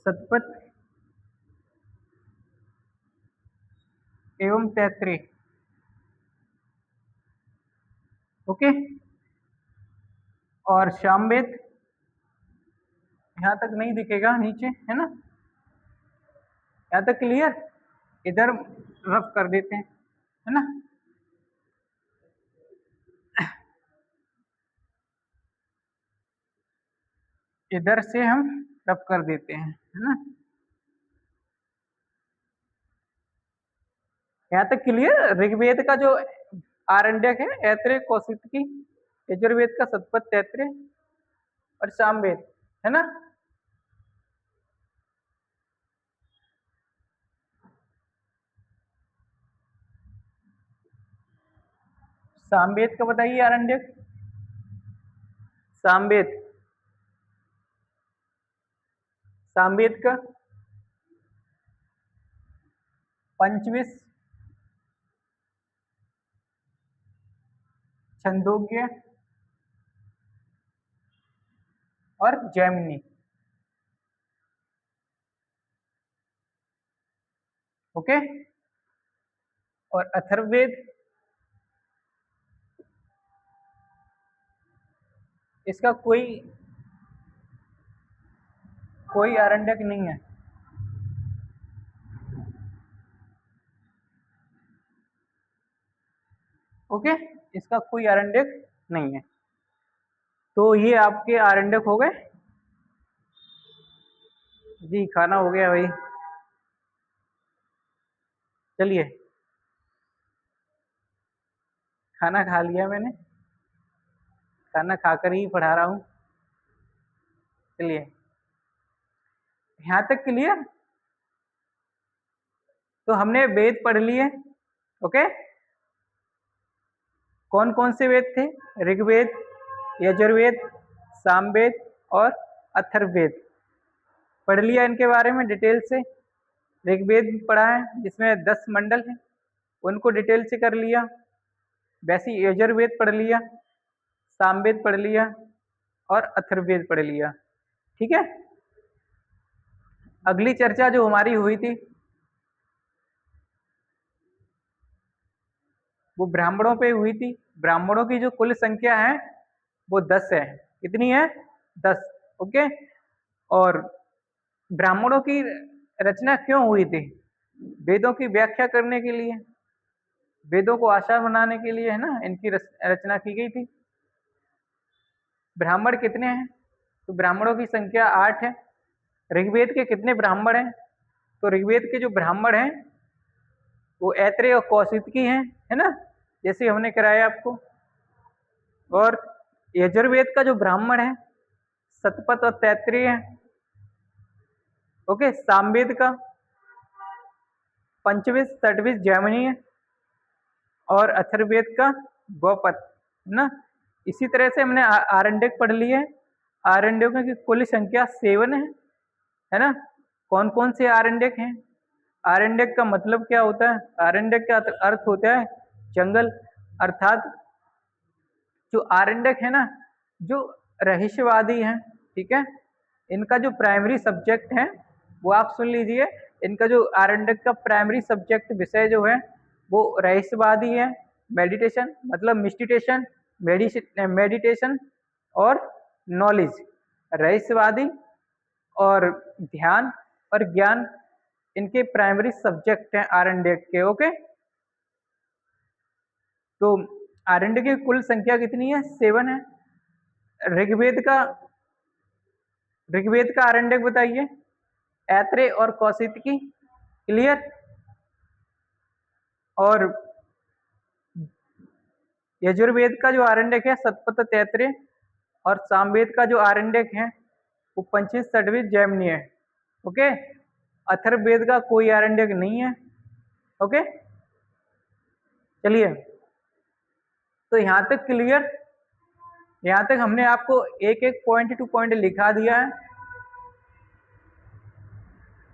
A: शतपथ एवं तैत्रेय। ओके, और सामवेद यहाँ तक नहीं दिखेगा, नीचे है ना। यहाँ तक क्लियर? इधर रफ कर देते हैं, है ना। इधर से हम रफ कर देते हैं, है ना। यहाँ तक क्लियर? ऋग्वेद का जो आरण्यक है ऐत्रेय कौशितकी, यजुर्वेद का शतपथ तैत्रेय और सामवेद, है ना। सामवेद का बताइए आरण्यक। सामवेद, सामवेद का पंचविश, छंदोग्य और जैमिनी। ओके, और अथर्ववेद, इसका कोई आरण्यक नहीं है। ओके, इसका कोई आरण्यक नहीं है। तो ये आपके आरण्यक हो गए जी। खाना हो गया भाई। चलिए, खाना खा लिया मैंने, खाना खाकर ही पढ़ा रहा हूँ। चलिए, यहाँ तक क्लियर? तो हमने वेद पढ़ लिए। ओके, कौन कौन से वेद थे? ऋग्वेद, यजुर्वेद, सामवेद और अथर्ववेद। पढ़ लिया इनके बारे में डिटेल से। ऋग्वेद पढ़ा है जिसमें 10 मंडल हैं, उनको डिटेल से कर लिया। वैसे यजुर्वेद पढ़ लिया, सामवेद पढ़ लिया और अथर्ववेद पढ़ लिया। ठीक है, अगली चर्चा जो हमारी हुई थी वो ब्राह्मणों पे हुई थी। ब्राह्मणों की जो कुल संख्या है वो 10 है। कितनी है? 10। ओके, और ब्राह्मणों की रचना क्यों हुई थी? वेदों की व्याख्या करने के लिए। वेदों को आसान बनाने के लिए, है ना, इनकी रचना की गई थी। ब्राह्मण कितने हैं? तो ब्राह्मणों की संख्या 8 है। ऋग्वेद के कितने ब्राह्मण हैं? तो ऋग्वेद के जो ब्राह्मण हैं वो ऐत्रेय और कौशिकी हैं, है ना, जैसे हमने कराया आपको। और यजुर्वेद का जो ब्राह्मण है शतपथ और तैत्तिरीय है। ओके, सामवेद का पंचविश षड्विश जैमिनी है। और अथर्ववेद का गौपद, ना। इसी तरह से हमने आरण्यक पढ़ लिए। आरण्यकों की कुल संख्या 7 है ना। कौन कौन से आरण्यक हैं? आरण्यक का मतलब क्या होता है? आरण्यक का अर्थ होता है जंगल। अर्थात जो आरण्यक है ना, जो रहस्यवादी हैं, ठीक है, इनका जो प्राइमरी सब्जेक्ट है वो आप सुन लीजिए। इनका जो आरण्यक का प्राइमरी सब्जेक्ट विषय जो है वो रहस्यवादी है। मेडिटेशन मतलब मिस्टिटेशन, मेडिटेशन और नॉलेज। रहस्यवादी और ध्यान और ज्ञान इनके प्राइमरी सब्जेक्ट हैं आरण्यक के। ओके, तो आरण्यक की कुल संख्या कितनी है? 7 है। ऋग्वेद का आरण्यक बताइए। ऐत्रेय और कौशिकी, क्लियर। और यजुर्वेद का जो आरण्यक है शतपथ तैत्तिरीय। और सामवेद का जो आरण्यक है वो पंचविश षड्विश जैमिनी है। ओके, अथर्ववेद का कोई आरण्यक नहीं है। ओके, चलिए, तो यहाँ तक क्लियर। यहाँ तक हमने आपको एक एक पॉइंट टू पॉइंट लिखा दिया है।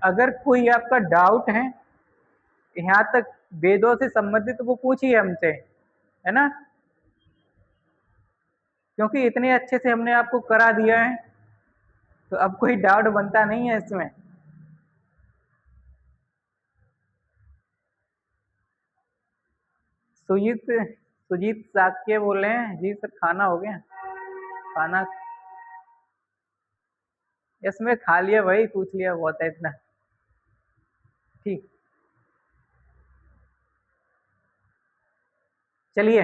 A: अगर कोई आपका डाउट है यहाँ तक वेदों से संबंधित तो वो पूछिए हमसे, है ना, क्योंकि इतने अच्छे से हमने आपको करा दिया है तो अब कोई डाउट बनता नहीं है इसमें। सुजीत साक्य बोल रहे हैं जी। सर खाना हो गया? खाना इसमें खा लिया, वही पूछ लिया, बहुत है इतना। ठीक, चलिए,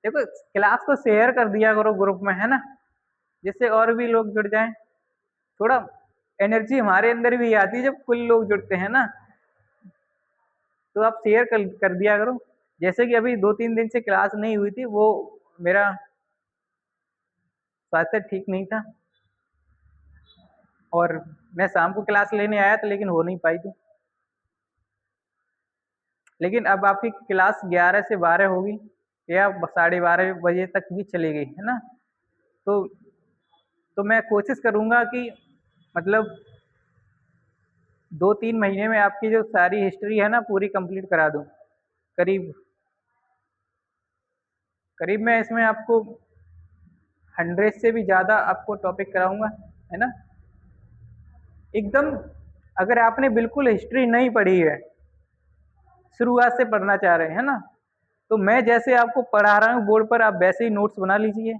A: देखो क्लास को शेयर कर दिया करो ग्रुप में, है ना, जिससे और भी लोग जुड़ जाएं। थोड़ा एनर्जी हमारे अंदर भी आती है जब कुल लोग जुड़ते हैं ना, तो आप शेयर कर दिया करो। जैसे कि अभी 2-3 दिन से क्लास नहीं हुई थी, वो मेरा स्वास्थ्य ठीक नहीं था और मैं शाम को क्लास लेने आया था लेकिन हो नहीं पाई थी। लेकिन अब आपकी क्लास 11 से 12 होगी या 12:30 बजे तक भी चली गई, है ना। तो मैं कोशिश करूँगा कि मतलब 2-3 महीने में आपकी जो सारी हिस्ट्री है ना पूरी कंप्लीट करा दूँ। करीब करीब मैं इसमें आपको 100 से भी ज़्यादा आपको टॉपिक कराऊंगा, है ना। एकदम, अगर आपने बिल्कुल हिस्ट्री नहीं पढ़ी है, शुरुआत से पढ़ना चाह रहे हैं ना, तो मैं जैसे आपको पढ़ा रहा हूँ बोर्ड पर आप वैसे ही नोट्स बना लीजिए।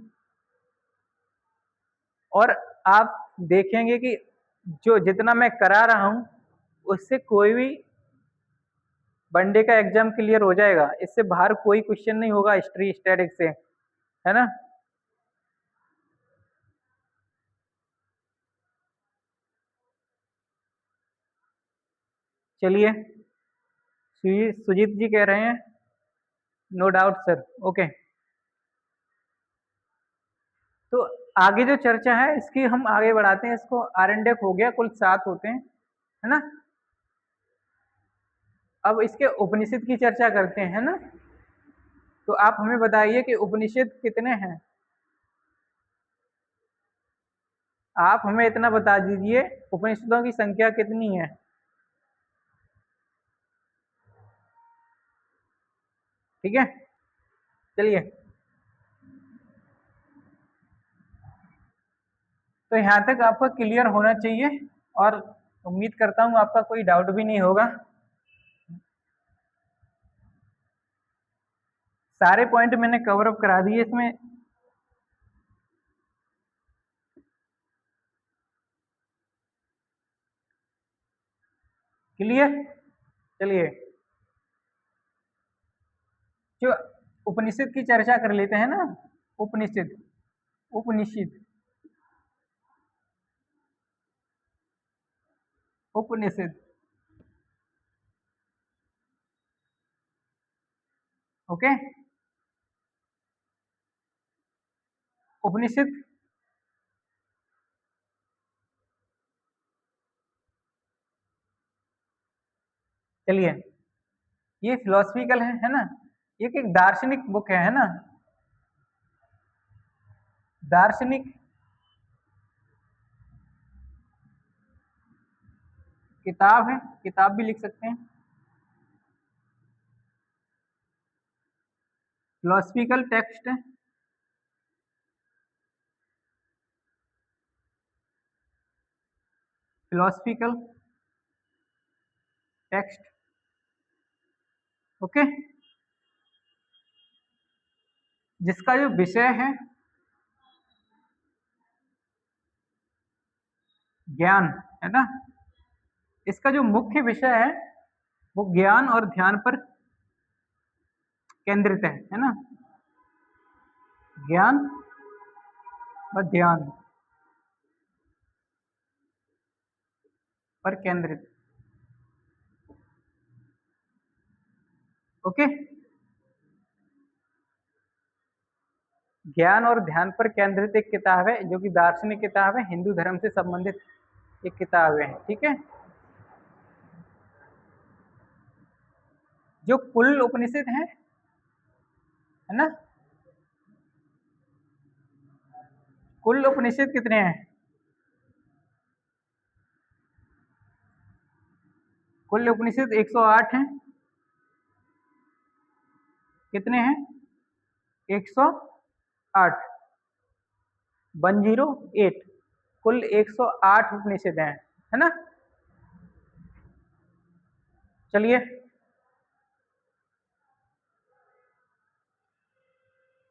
A: और आप देखेंगे कि जो जितना मैं करा रहा हूँ उससे कोई भी वनडे का एग्जाम क्लियर हो जाएगा। इससे बाहर कोई क्वेश्चन नहीं होगा हिस्ट्री स्टैटिक से, है ना। चलिए, सुजीत जी कह रहे हैं नो डाउट सर। ओके, तो आगे जो चर्चा है इसकी हम आगे बढ़ाते हैं। इसको आरण्यक हो गया, कुल 7 होते हैं, है ना। अब इसके उपनिषद की चर्चा करते हैं, है ना। तो आप हमें बताइए कि उपनिषद कितने हैं? आप हमें इतना बता दीजिए उपनिषदों की संख्या कितनी है? ठीक है, चलिए, तो यहाँ तक आपका क्लियर होना चाहिए और उम्मीद करता हूँ आपका कोई डाउट भी नहीं होगा। सारे पॉइंट मैंने कवर अप करा दिए इसमें। क्लियर, चलिए, जो उपनिषद की चर्चा कर लेते हैं ना, उपनिषद, उपनिषद, उपनिषद, ओके। उपनिषद चलिए, ये फिलोसफिकल है ना, ये एक दार्शनिक बुक है ना, दार्शनिक किताब है, किताब भी लिख सकते हैं, फिलोसफिकल टेक्स्ट है, फिलोसफिकल टेक्स्ट, ओके। जिसका जो विषय है ज्ञान है ना, इसका जो मुख्य विषय है वो ज्ञान और ध्यान पर केंद्रित है ना, ज्ञान व ध्यान पर केंद्रित, ओके। ज्ञान और ध्यान पर केंद्रित एक किताब है, जो कि दार्शनिक किताब है, हिंदू धर्म से संबंधित एक किताब है, ठीक है। जो कुल उपनिषद है ना, कुल उपनिषद कितने हैं? कुल उपनिषद 108 हैं। कितने हैं? 108, 108, कुल 108 उपनिषद हैं, है ना। चलिए,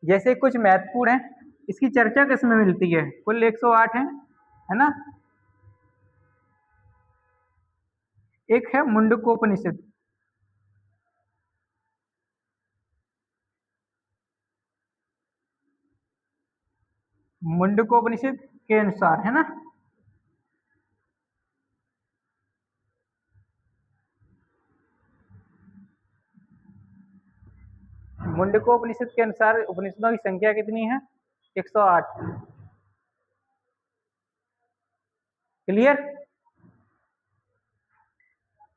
A: जैसे कुछ महत्वपूर्ण है, इसकी चर्चा किसमें मिलती है? कुल 108 है ना। एक है मुंडकोपनिषद, मुंडकोपनिषद के अनुसार, है ना। मुंडकोपनिषद के अनुसार उपनिषदों की संख्या कितनी है? 108। क्लियर?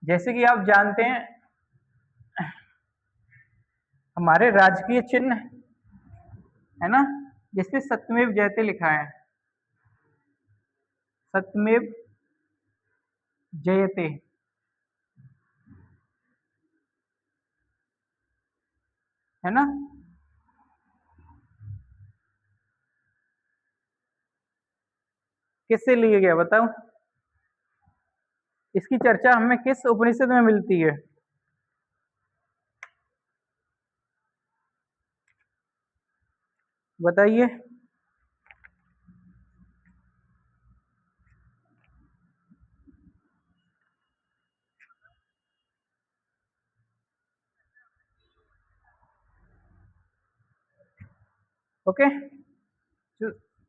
A: जैसे कि आप जानते हैं, हमारे राजकीय चिन्ह है ना, जिसपे सत्यमेव जयते लिखा है, सत्यमेव जयते, है ना। किससे लिया गया बताओ? इसकी चर्चा हमें किस उपनिषद में मिलती है? बताइए। ओके, तो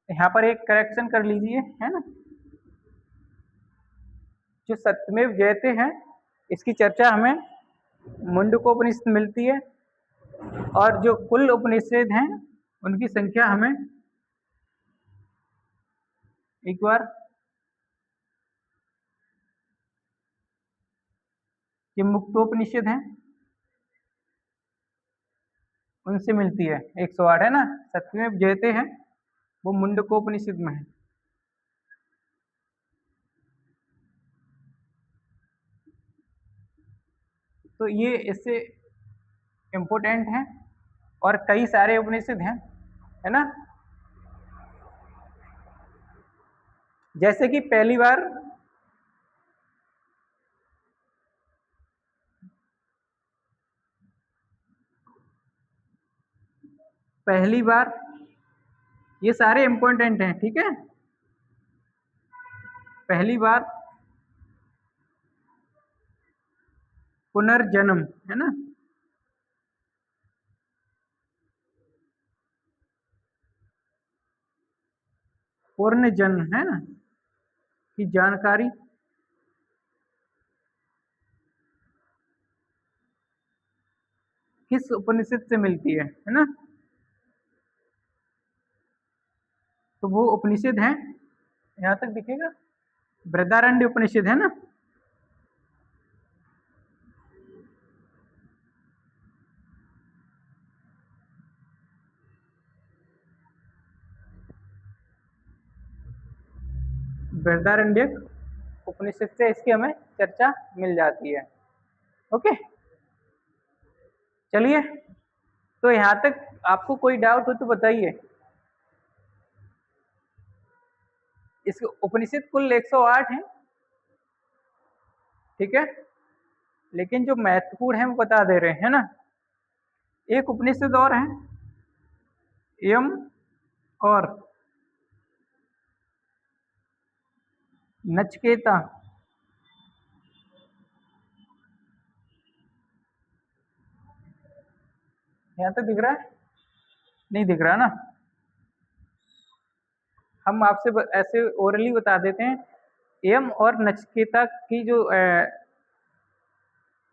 A: यहाँ पर एक करेक्शन कर लीजिए, है ना। जो सत्यमेव जयते हैं, इसकी चर्चा हमें मुंडकोपनिषद मिलती है, और जो कुल उपनिषद हैं उनकी संख्या हमें, एक बार, ये मुक्तोपनिषद हैं उनसे मिलती है, 108 है ना। सत्यमेव जयते हैं वो मुंडकोपनिषद में है। तो ये इससे इम्पोर्टेंट है, और कई सारे उपनिषद हैं, है ना। जैसे कि पहली बार ये सारे इम्पोर्टेंट हैं, ठीक है। पहली बार पुनर्जन्म, है ना, पूर्ण जन है ना की जानकारी किस उपनिषद से मिलती है ना। तो वो उपनिषद है, यहाँ तक दिखेगा, बृहदारण्य उपनिषद है ना। बृहदारण्य उपनिषद से इसकी हमें चर्चा मिल जाती है। ओके, चलिए, तो यहाँ तक आपको कोई डाउट हो तो बताइए। इसके उपनिषद कुल 108 हैं, ठीक है, लेकिन जो महत्वपूर्ण है वो बता दे रहे हैं ना। एक उपनिषद और है, यम और नचिकेता। यहाँ तक दिख रहा है? नहीं दिख रहा ना। हम आपसे ऐसे ओरली बता देते हैं, यम और नचिकेता की जो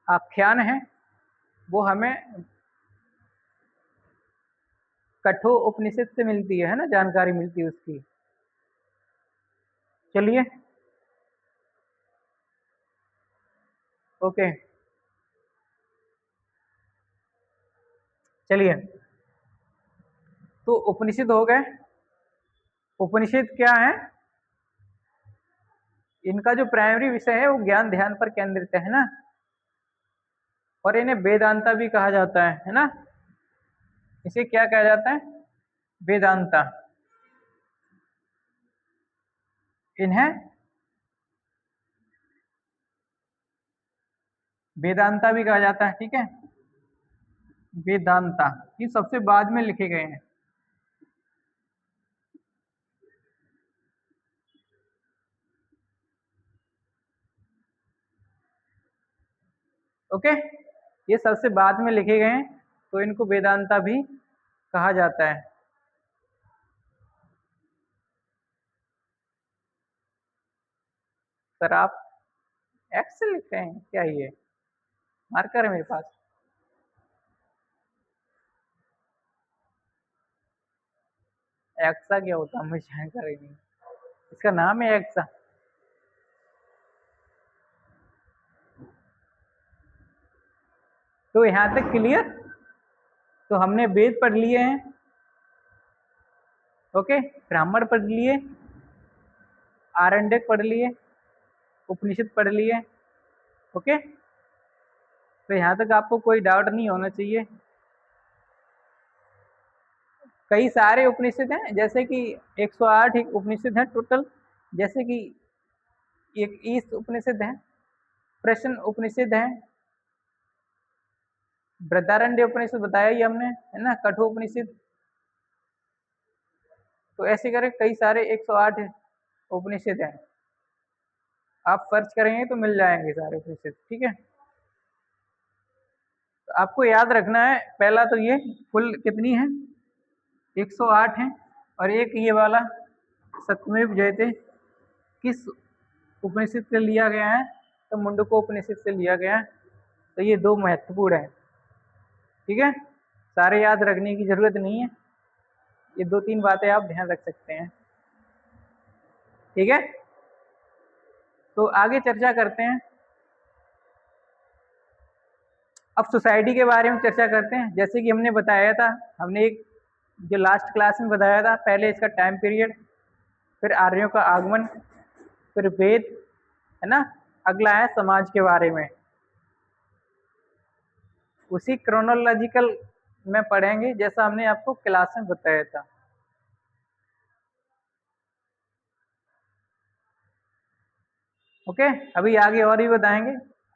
A: आख्यान है वो हमें कठोर उपनिषद से मिलती है ना, जानकारी मिलती है उसकी। चलिए, ओके, चलिए, तो उपनिषद हो गए। उपनिषद क्या है? इनका जो प्राइमरी विषय है वो ज्ञान ध्यान पर केंद्रित है ना, और इन्हें वेदांता भी कहा जाता है ना। इसे क्या कहा जाता है? वेदांता। इन्हें वेदांता भी कहा जाता है, ठीक है। वेदांता ये सबसे बाद में लिखे गए हैं। ओके, ये सबसे बाद में लिखे गए हैं, तो इनको वेदांता भी कहा जाता है। सर आप एक्स से लिख रहे हैं क्या? ये मार्कर है मेरे पास। एक्सा क्या होता है मुझे जानकारी नहीं, इसका नाम है एक्सा। तो यहाँ तक क्लियर? तो हमने वेद पढ़ लिए हैं, ओके, ब्राह्मण पढ़ लिए, आरण्यक पढ़ लिए, उपनिषद पढ़ लिए, ओके। तो यहाँ तक आपको कोई डाउट नहीं होना चाहिए। कई सारे उपनिषद हैं, जैसे कि 108 उपनिषद हैं टोटल, जैसे कि एक ईश उपनिषद है, प्रश्न उपनिषद है, बृहदारण्य उपनिषद बताया ही हमने है ना, कठोर उपनिषद। तो ऐसे करके कई सारे 108 उपनिषद हैं, आप सर्च करेंगे तो मिल जाएंगे सारे उपनिषद, ठीक है। तो आपको याद रखना है, पहला तो ये फुल कितनी है, 108 है, और एक ये वाला सत्यमेव जयते किस उपनिषद से लिया गया है, तो मुंडको उपनिषद से लिया गया है। तो ये दो महत्वपूर्ण है, ठीक है, सारे याद रखने की जरूरत नहीं है, ये 2-3 बातें आप ध्यान रख सकते हैं, ठीक है। तो आगे चर्चा करते हैं। अब सोसाइटी के बारे में चर्चा करते हैं। जैसे कि हमने बताया था, हमने एक जो लास्ट क्लास में बताया था, पहले इसका टाइम पीरियड, फिर आर्यों का आगमन, फिर वेद, है ना, अगला है समाज के बारे में। उसी क्रोनोलॉजिकल में पढ़ेंगे जैसा हमने आपको क्लास में बताया था। ओके, अभी आगे और भी बताएंगे।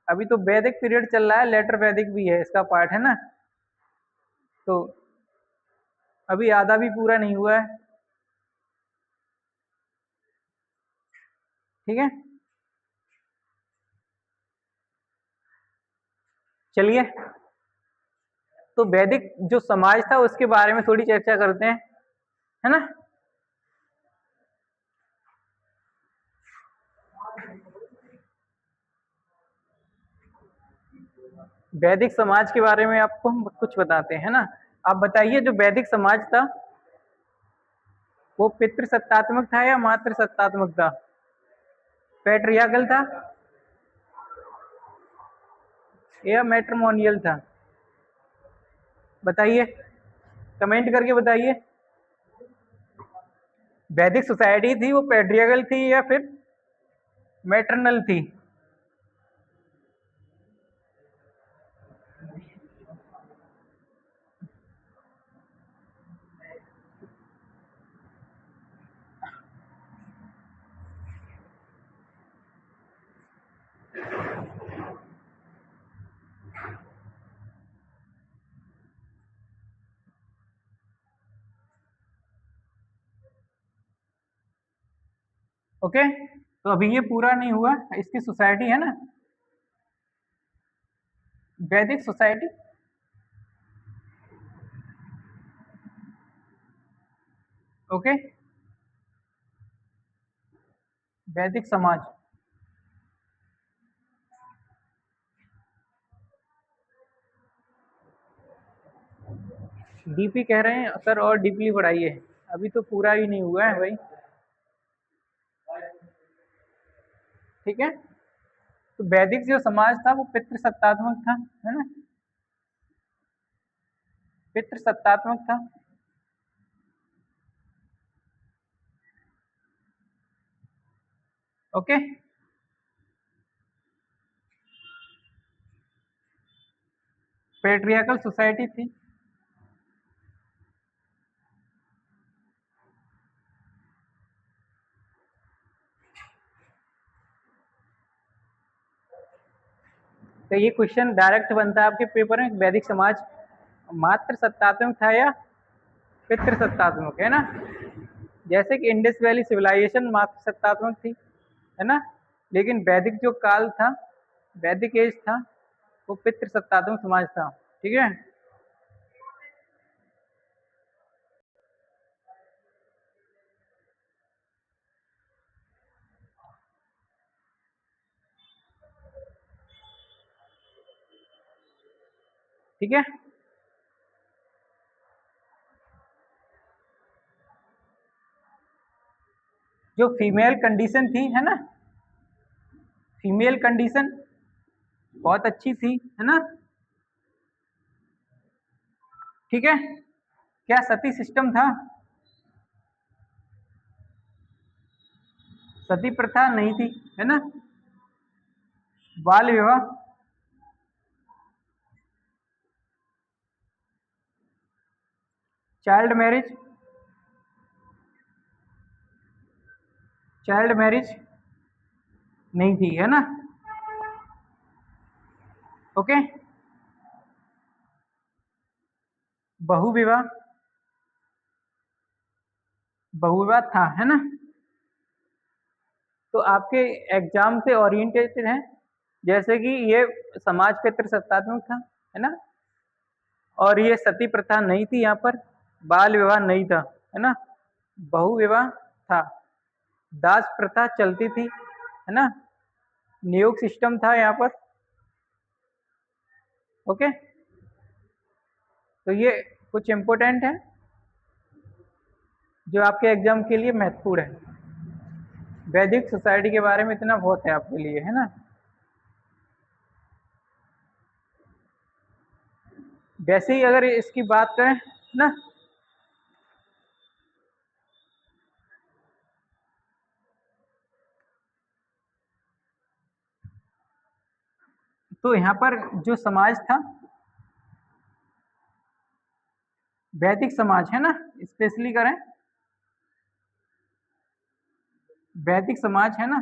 A: अभी तो वैदिक पीरियड चल रहा है, लेटर वैदिक भी है इसका पार्ट, है ना। तो अभी आधा भी पूरा नहीं हुआ है, ठीक है। चलिए, तो वैदिक जो समाज था उसके बारे में थोड़ी चर्चा करते हैं, है ना। वैदिक समाज के बारे में आपको हम कुछ बताते हैं ना। आप बताइए, जो वैदिक समाज था वो पितृ सत्तात्मक था या मातृ सत्तात्मक था? पैट्रियार्कल था या मैट्रिमोनियल था? बताइए, कमेंट करके बताइए। वैदिक सोसाइटी थी वो पैट्रियार्कल थी या फिर मैटरनल थी? ओके, तो अभी ये पूरा नहीं हुआ, इसकी सोसाइटी है ना वैदिक सोसाइटी। ओके, वैदिक समाज। डीपी कह रहे हैं सर, और डीपली बढ़ाइए, अभी तो पूरा ही नहीं हुआ है भाई। ठीक है, तो वैदिक जो समाज था वो पितृ सत्तात्मक था, है ना, पितृ सत्तात्मक था। ओके, पेट्रियार्कल सोसाइटी थी। तो ये क्वेश्चन डायरेक्ट बनता है आपके पेपर में, वैदिक समाज मात्र सत्तात्मक था या पितृ सत्तात्मक, है ना। जैसे कि इंडस वैली सिविलाइजेशन मात्र सत्तात्मक थी, है ना, लेकिन वैदिक जो काल था, वैदिक एज था, वो पितृ सत्तात्मक समाज था। ठीक है, ठीक है। जो फीमेल कंडीशन थी, है ना, फीमेल कंडीशन बहुत अच्छी थी, है ना। ठीक है, क्या सती सिस्टम था? सती प्रथा नहीं थी, है ना। बाल विवाह, चाइल्ड मैरिज, चाइल्ड मैरिज नहीं थी, है ना। ओके, बहु विवाह, बहु विवाह था, है ना। तो आपके एग्जाम से ओरिएंटेटेड है, जैसे कि ये समाज पितृ सत्तात्मक था, है ना, और ये सती प्रथा नहीं थी, यहाँ पर बाल विवाह नहीं था, है ना, बहु विवाह था, दास प्रथा चलती थी, है ना, नियोग सिस्टम था यहाँ पर। ओके, तो ये कुछ इम्पोर्टेंट है जो आपके एग्जाम के लिए महत्वपूर्ण है। वैदिक सोसाइटी के बारे में इतना बहुत है आपके लिए, है ना। वैसे ही अगर इसकी बात करें ना, तो यहाँ पर जो समाज था वैदिक समाज, है ना, स्पेशली करें वैदिक समाज, है ना,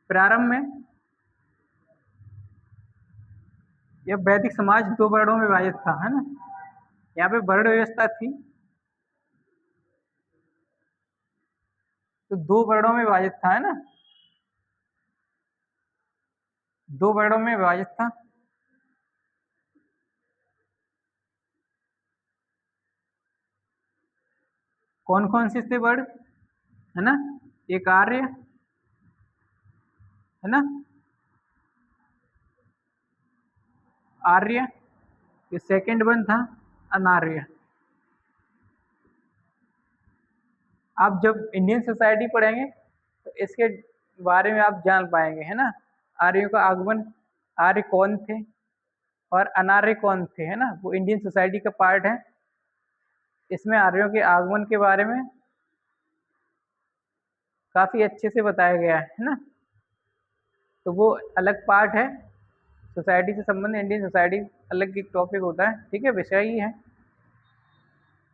A: प्रारंभ में यह वैदिक समाज दो वर्णों में विभाजित था, है ना। यहाँ पे वर्ण व्यवस्था थी, तो दो वर्णों में विभाजित था, है ना, दो वर्णों में विभाजित था। कौन कौन से थे वर्ण, है ना, एक आर्य, है ना, आर्य, ये सेकंड वन था अनार्य। आप जब इंडियन सोसाइटी पढ़ेंगे तो इसके बारे में आप जान पाएंगे, है ना। आर्यों का आगमन, आर्य कौन थे और अनार्य कौन थे, है ना, वो इंडियन सोसाइटी का पार्ट है। इसमें आर्यों के आगमन के बारे में काफी अच्छे से बताया गया है ना। तो वो अलग पार्ट है, सोसाइटी से संबंधित इंडियन सोसाइटी अलग एक टॉपिक होता है, ठीक है, विषय ही है।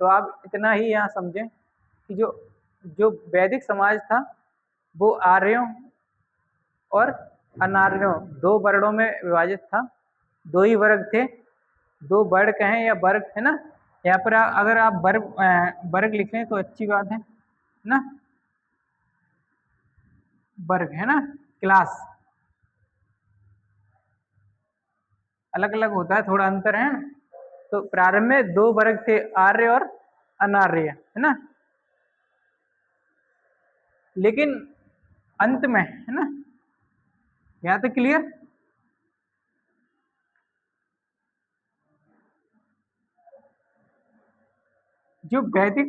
A: तो आप इतना ही यहाँ समझें कि जो जो वैदिक समाज था वो आर्यों और अनार्यों दो वर्णों में विभाजित था। दो ही वर्ग थे, दो वर्ग कहें या वर्ग, है ना। यहाँ पर अगर आप वर्ग लिख लें तो अच्छी बात है ना, वर्ग, है ना, क्लास अलग अलग होता है, थोड़ा अंतर है ना। तो प्रारंभ में दो वर्ग थे, आर्य और अनार्य, है ना। लेकिन अंत में, है ना, यहाँ तक क्लियर। जो वैदिक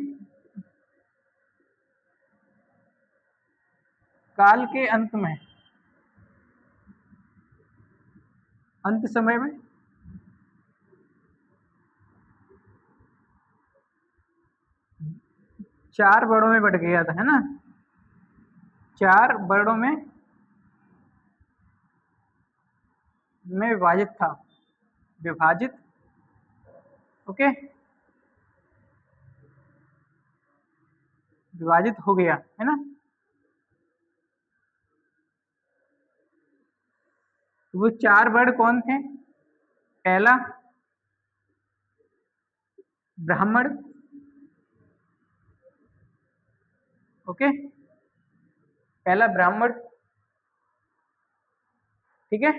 A: काल के अंत समय में चार वर्णों में बट गया था, है ना, चार वर्णों में विभाजित था, विभाजित, ओके, विभाजित हो गया, है ना। वो चार वर्ण कौन थे? पहला ब्राह्मण, ओके, पहला ब्राह्मण, ठीक है,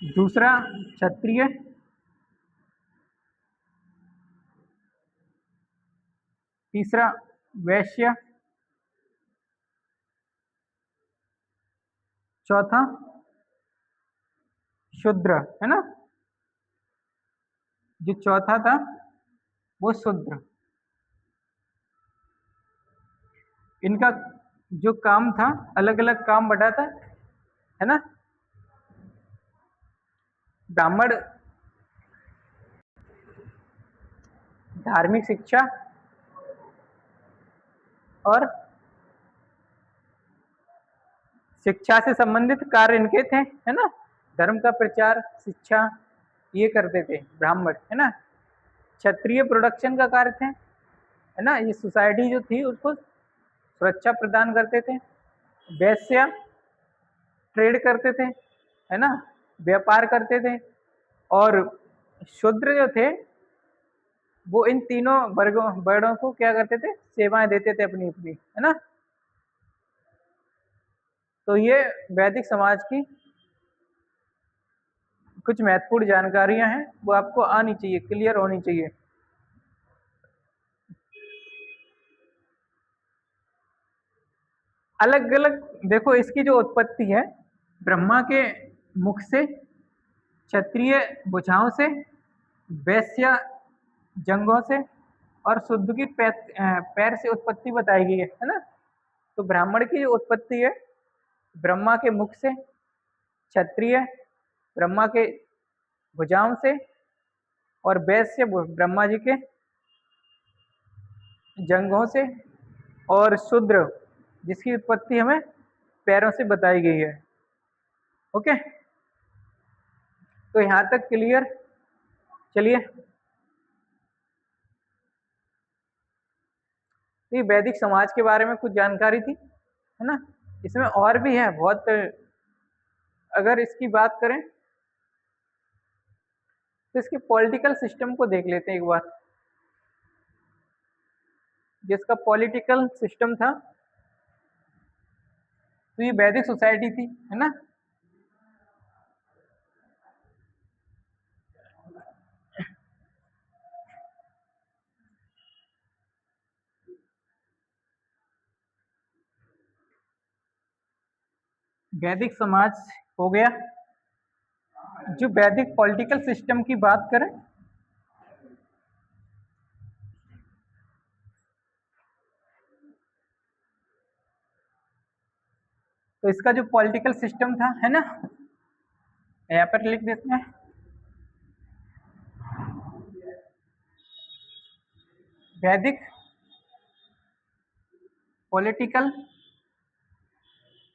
A: दूसरा क्षत्रिय, तीसरा वैश्य, चौथा शूद्र, है ना। जो चौथा था वो शूद्र। इनका जो काम था, अलग अलग काम बटा था, है ना। ब्राह्मण धार्मिक शिक्षा और शिक्षा से संबंधित कार्य इनके थे, है ना। धर्म का प्रचार, शिक्षा, ये करते थे ब्राह्मण, है ना। क्षत्रिय प्रोडक्शन का कार्य थे, है ना, ये सोसाइटी जो थी उसको सुरक्षा प्रदान करते थे। वैश्य ट्रेड करते थे, है ना, व्यापार करते थे। और शूद्र जो थे वो इन तीनों वर्णों को क्या करते थे, सेवाएं देते थे अपनी अपनी, है ना। तो ये वैदिक समाज की कुछ महत्वपूर्ण जानकारियां हैं, वो आपको आनी चाहिए, क्लियर होनी चाहिए। अलग अलग देखो, इसकी जो उत्पत्ति है, ब्रह्मा के मुख से, क्षत्रिय भुजाओं से, वैश्य जंघों से और शुद्ध की पैर से उत्पत्ति बताई गई है ना। तो ब्राह्मण की जो उत्पत्ति है ब्रह्मा के मुख से, क्षत्रिय ब्रह्मा के भुजाओं से और वैश्य ब्रह्मा जी के जंघों से और शूद्र जिसकी उत्पत्ति हमें पैरों से बताई गई है, ओके। तो यहां तक क्लियर। चलिए, ये वैदिक समाज के बारे में कुछ जानकारी थी, है ना। इसमें और भी है बहुत, अगर इसकी बात करें तो इसके पॉलिटिकल सिस्टम को देख लेते हैं एक बार। जिसका पॉलिटिकल सिस्टम था, तो ये वैदिक सोसाइटी थी, है ना। वैदिक समाज हो गया, जो वैदिक पॉलिटिकल सिस्टम की बात करें, तो इसका जो पॉलिटिकल सिस्टम था, है ना, यहाँ पर लिख देते हैं, वैदिक पॉलिटिकल,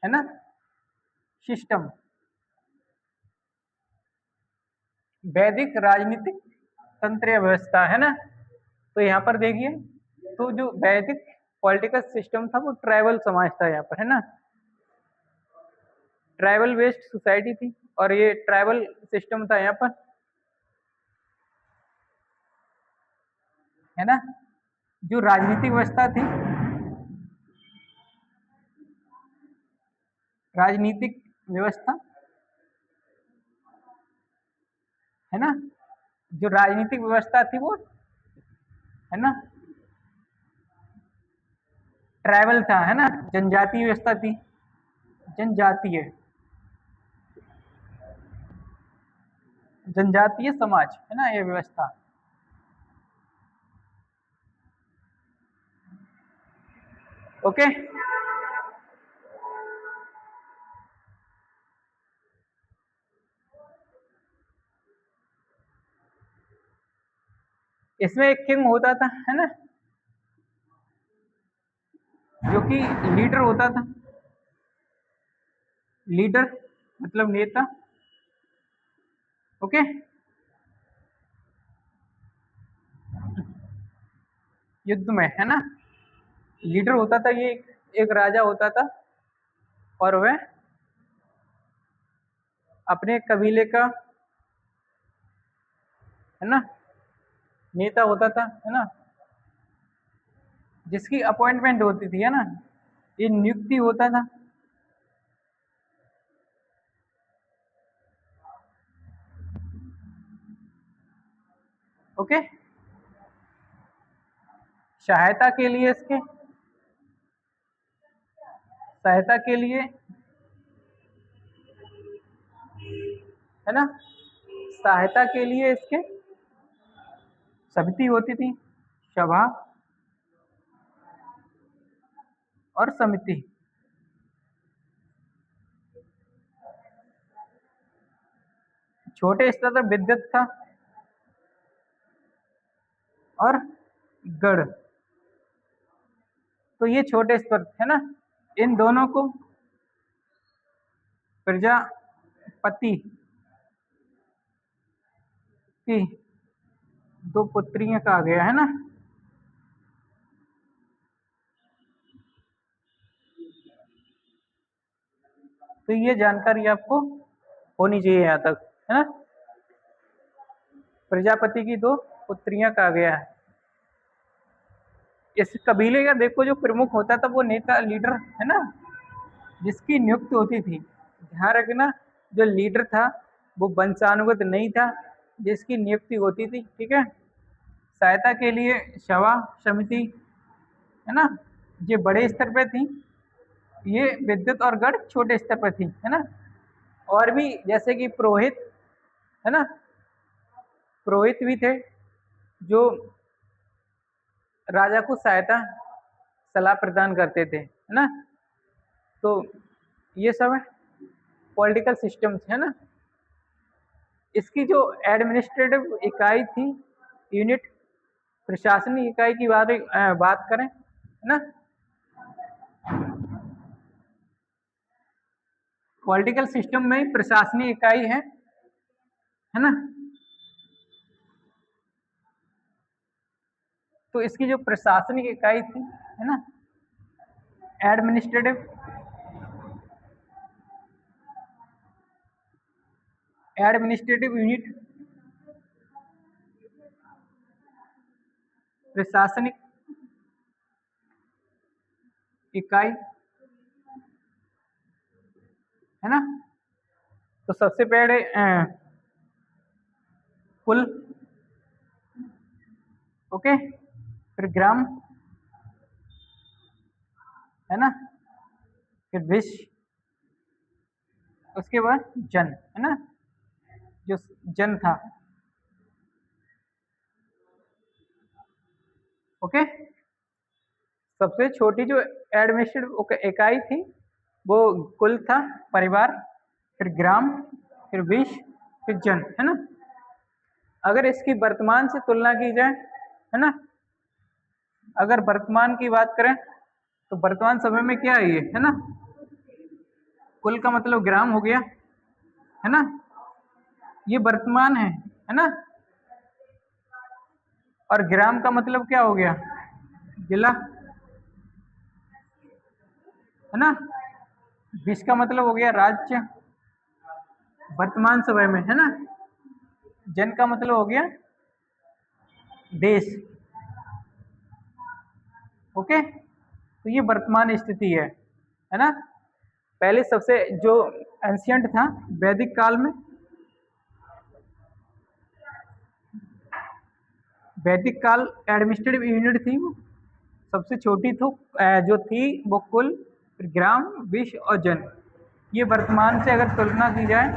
A: है ना, सिस्टम, वैदिक राजनीतिक तंत्र व्यवस्था, है ना। तो यहाँ पर देखिए, तो जो वैदिक पॉलिटिकल सिस्टम था वो ट्राइबल समाज था यहाँ पर, है ना, ट्राइबल बेस्ड सोसाइटी थी, और ये ट्राइबल सिस्टम था यहाँ पर, है ना। जो राजनीतिक व्यवस्था थी, राजनीतिक व्यवस्था, है ना, जो राजनीतिक व्यवस्था थी वो, है ना, ट्राइबल था, है ना, जनजातीय व्यवस्था थी, जनजातीय, जनजातीय समाज, है ना, ये व्यवस्था। ओके, इसमें एक किंग होता था, है ना, जो कि लीडर होता था, लीडर मतलब नेता। ओके, युद्ध में, है ना, लीडर होता था, ये एक राजा होता था, और वह अपने कबीले का, है ना, नेता होता था, है ना, जिसकी अपॉइंटमेंट होती थी, है ना, ये नियुक्ति होता था। ओके, सहायता के लिए इसके, सहायता के लिए, है ना, सहायता के लिए इसके समिति होती थी, सभा और समिति। छोटे स्तर पर विद्युत था और गढ़, तो ये छोटे स्तर, है ना, इन दोनों को प्रजापति की दो पुत्रियां कहा गया, है ना। तो ये जानकारी आपको होनी चाहिए यहाँ तक, है ना, प्रजापति की दो पुत्रियां कहा गया है। इस कबीले का देखो जो प्रमुख होता था वो नेता, लीडर, है ना, जिसकी नियुक्ति होती थी। ध्यान रखना, जो लीडर था वो वंशानुगत नहीं था, जिसकी नियुक्ति होती थी, ठीक है। सहायता के लिए सभा समिति, है ना, ये बड़े स्तर पे थी, ये विद्युत और गढ़ छोटे स्तर पर थी, है ना। और भी जैसे कि पुरोहित, है ना, पुरोहित भी थे जो राजा को सहायता सलाह प्रदान करते थे, है ना। तो ये सब है पॉलिटिकल सिस्टम, है ना। इसकी जो एडमिनिस्ट्रेटिव इकाई थी, यूनिट, प्रशासनिक इकाई की बात करें, है ना, पॉलिटिकल सिस्टम में प्रशासनिक इकाई है ना। तो इसकी जो प्रशासनिक इकाई थी, है ना, एडमिनिस्ट्रेटिव, एडमिनिस्ट्रेटिव यूनिट, प्रशासनिक इकाई, है ना। तो सबसे पहले कुल, ओके, फिर ग्राम, है ना, फिर विश्व, उसके बाद जन, है ना। जो जन था। ओके, सबसे छोटी जो एडमिनिस्ट्रेटिव इकाई थी वो कुल था, परिवार, फिर ग्राम, फिर विश्व, फिर जन, है ना। अगर इसकी वर्तमान से तुलना की जाए, है ना, अगर वर्तमान की बात करें तो वर्तमान समय में क्या है ये, है ना, कुल का मतलब ग्राम हो गया, है ना, ये वर्तमान है ना, और ग्राम का मतलब क्या हो गया, जिला, है ना, विश्व का मतलब हो गया राज्य वर्तमान समय में, है ना, जन का मतलब हो गया देश। ओके, तो ये वर्तमान स्थिति है ना। पहले सबसे जो एंशियंट था वैदिक काल में, वैदिक काल एडमिनिस्ट्रेटिव यूनिट थी वो सबसे छोटी जो थी वो कुल, ग्राम, विश्व और जन। ये वर्तमान से अगर तुलना की जाए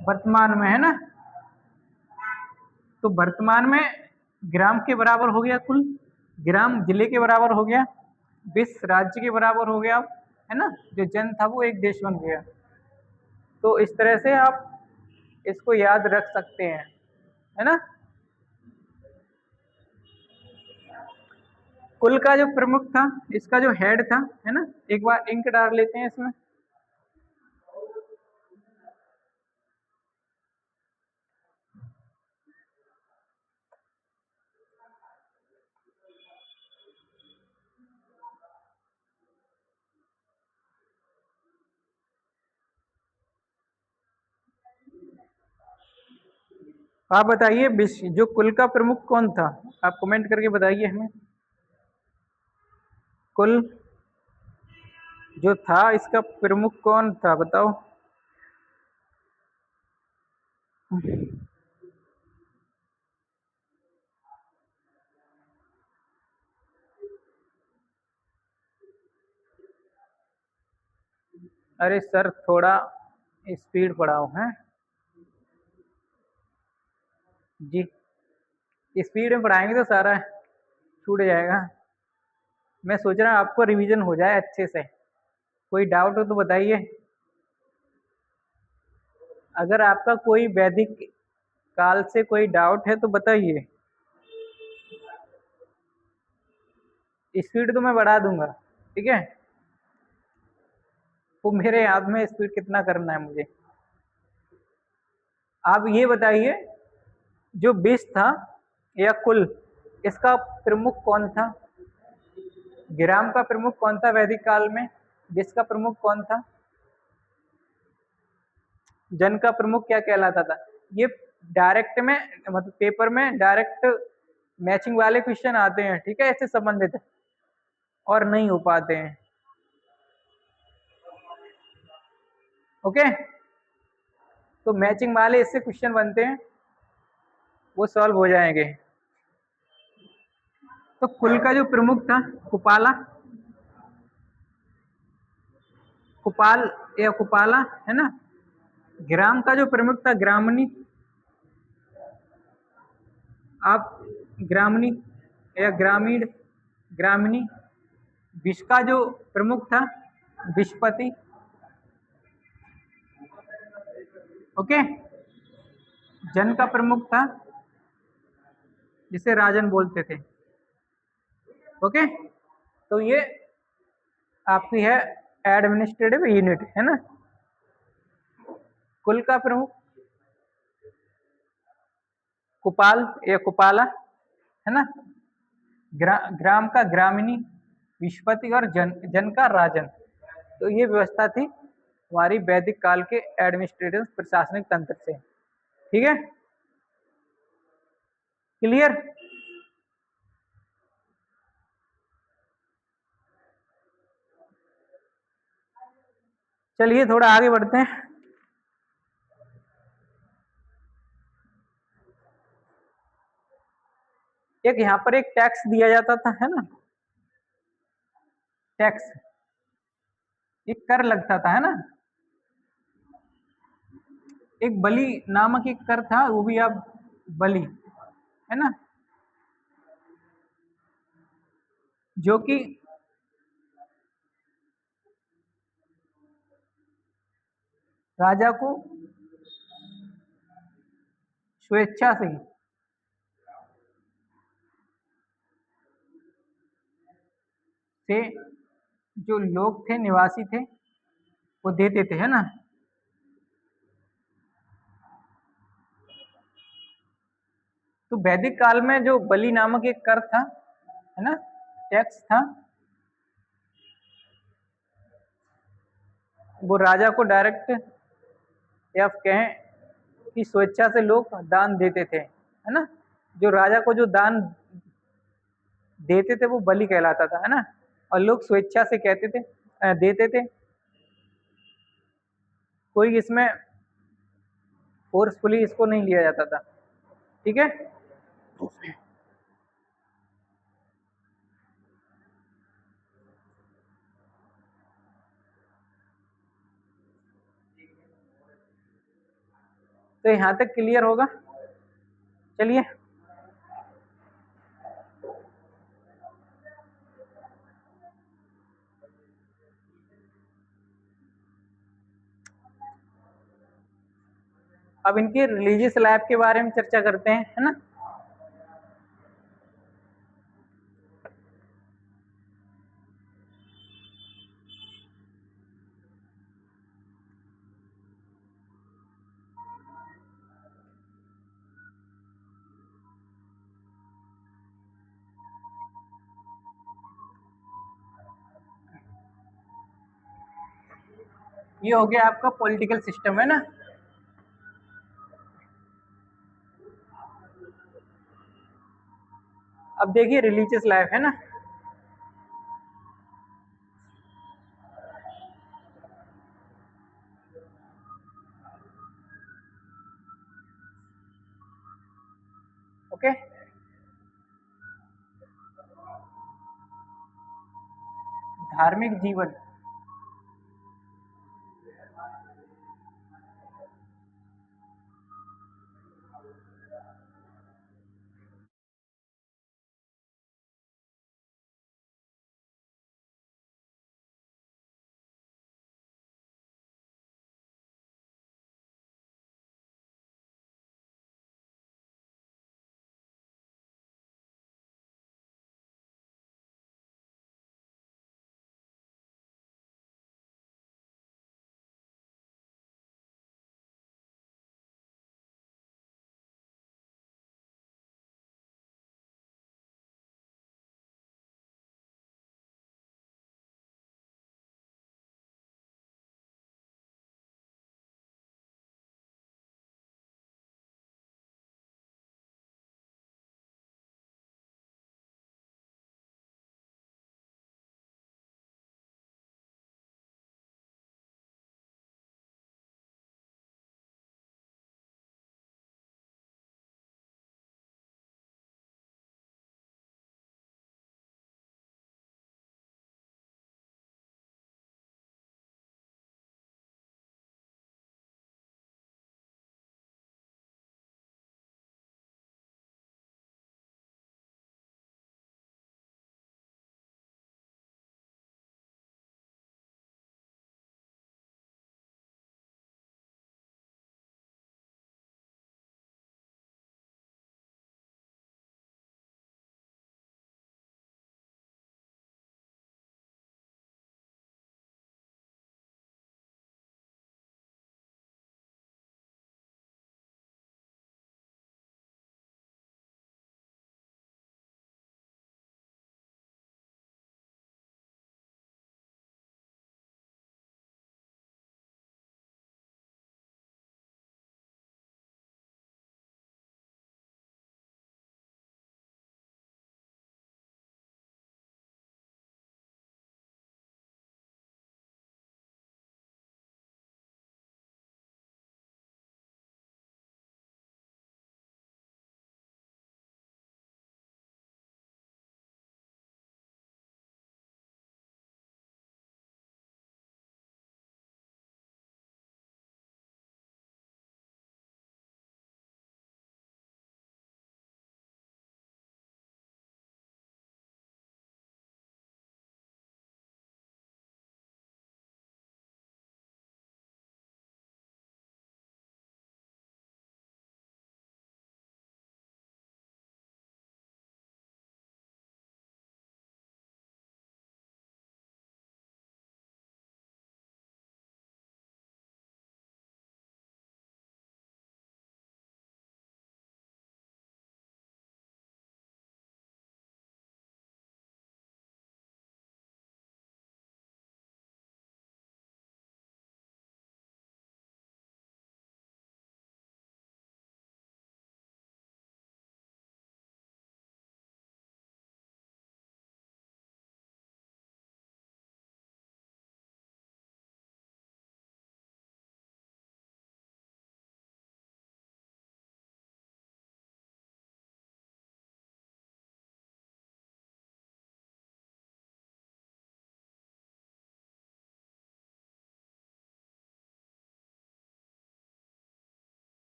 A: वर्तमान में, है ना, तो वर्तमान में ग्राम के बराबर हो गया कुल, ग्राम जिले के बराबर हो गया, विश्व राज्य के बराबर हो गया, है ना, जो जन था वो एक देश बन गया। तो इस तरह से आप इसको याद रख सकते हैं, है ना। कुल का जो प्रमुख था, इसका जो हेड था, है ना, एक बार इंक डाल लेते हैं इसमें। आप बताइए जो कुल का प्रमुख कौन था, आप कमेंट करके बताइए हमें। कुल जो था इसका प्रमुख कौन था, बताओ। अरे सर थोड़ा स्पीड बढ़ाओ, हैं जी, स्पीड में पढ़ाएंगे तो सारा छूट जाएगा। मैं सोच रहा हूँ आपको रिवीजन हो जाए अच्छे से। कोई डाउट हो तो बताइए। अगर आपका कोई वैदिक काल से कोई डाउट है तो बताइए। स्पीड तो मैं बढ़ा दूंगा, ठीक है, वो मेरे याद में स्पीड कितना करना है मुझे। आप ये बताइए, जो विश्व था या कुल, इसका प्रमुख कौन था। ग्राम का प्रमुख कौन था वैदिक काल में, विश्व का प्रमुख कौन था, जन का प्रमुख क्या कहलाता था। ये डायरेक्ट में मतलब पेपर में डायरेक्ट मैचिंग वाले क्वेश्चन आते हैं, ठीक है, इससे संबंधित, और नहीं हो पाते हैं। ओके, तो मैचिंग वाले इससे क्वेश्चन बनते हैं, वो सॉल्व हो जाएंगे। तो कुल का जो प्रमुख था कुपाला, कुपाल या कुपाला, है ना। ग्राम का जो प्रमुख था ग्रामणी, आप ग्रामणी या ग्रामीण, ग्रामीणी। विश्व का जो प्रमुख था विश्वपति। ओके, जन का प्रमुख था जिसे राजन बोलते थे। ओके, तो ये आपकी है एडमिनिस्ट्रेटिव यूनिट, है ना। कुल का प्रमुख कुपाल या कुपाला, है ना। ग्राम का ग्रामीणी, विश्वपति, और जन का राजन। तो ये व्यवस्था थी हमारी वैदिक काल के एडमिनिस्ट्रेटिव प्रशासनिक तंत्र से, ठीक है, क्लियर। चलिए थोड़ा आगे बढ़ते हैं। एक यहाँ पर एक टैक्स दिया जाता था, है ना, टैक्स, एक कर लगता था, है ना। एक बलि नामक एक कर था, वो भी आप बलि, है ना, जो कि राजा को स्वेच्छा से जो लोग थे, निवासी थे, वो देते थे, है ना। तो वैदिक काल में जो बलि नामक एक कर था, है ना, टैक्स था, वो राजा को डायरेक्ट या कहें कि स्वेच्छा से लोग दान देते थे, है ना। जो राजा को जो दान देते थे वो बलि कहलाता था, है ना। और लोग स्वेच्छा से कहते थे, देते थे। कोई इसमें फोर्सफुली इसको नहीं लिया जाता था, ठीक है। तो यहाँ तक क्लियर होगा। चलिए, अब इनके रिलीजियस लाइफ के बारे में चर्चा करते हैं, है ना। ये हो गया आपका पॉलिटिकल सिस्टम, है ना। अब देखिए रिलीजियस लाइफ, है ना। ओके, धार्मिक जीवन।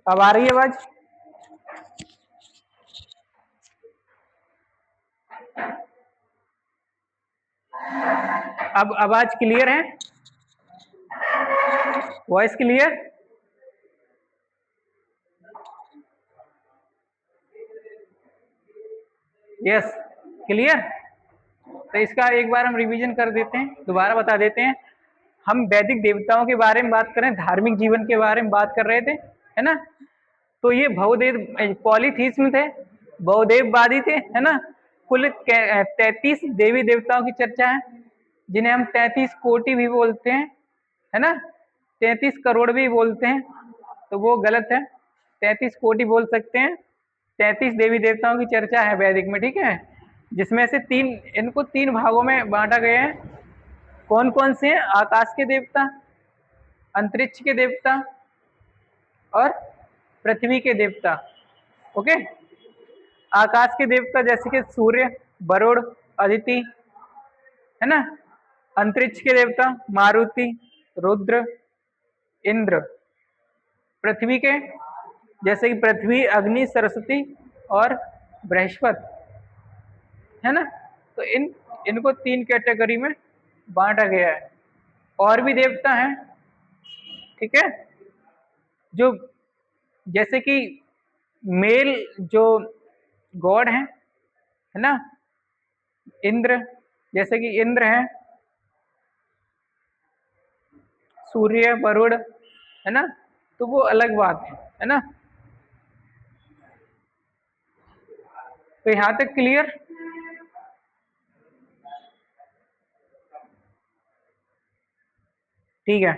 A: अब आ रही है आवाज? अब आवाज क्लियर है? Voice clear? Yes, clear. तो इसका एक बार हम रिवीजन कर देते हैं, दोबारा बता देते हैं। हम वैदिक देवताओं के बारे में बात करें, धार्मिक जीवन के बारे में बात कर रहे थे, है ना। तो ये बहुदेव पॉलीथीस्म थे, बहुदेववादी थे, है ना। कुल 33 देवी देवताओं की चर्चा है, जिन्हें हम 33 कोटि भी बोलते हैं, है ना। 33 करोड़ भी बोलते हैं, तो वो गलत है। 33 कोटि बोल सकते हैं। 33 देवी देवताओं की चर्चा है वैदिक में, ठीक है। जिसमें से इनको 3 भागों में बांटा गया है। कौन कौन से हैं? आकाश के देवता, अंतरिक्ष के देवता और पृथ्वी के देवता। ओके। आकाश के देवता जैसे कि सूर्य, वरुण, अदिति, है ना। अंतरिक्ष के देवता मारुति, रुद्र, इंद्र। पृथ्वी के जैसे कि पृथ्वी, अग्नि, सरस्वती और बृहस्पति, है ना। तो इनको 3 कैटेगरी में बांटा गया है। और भी देवता हैं, ठीक है, जो जैसे कि मेल जो गॉड है ना, इंद्र, जैसे कि इंद्र है, सूर्य, वरुण, है ना। तो वो अलग बात है ना। तो यहां तक क्लियर? ठीक है।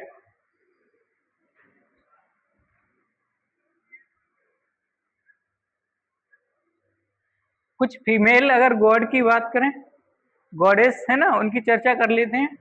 A: कुछ फीमेल अगर गॉड की बात करें, गॉडेस है ना, उनकी चर्चा कर लेते हैं।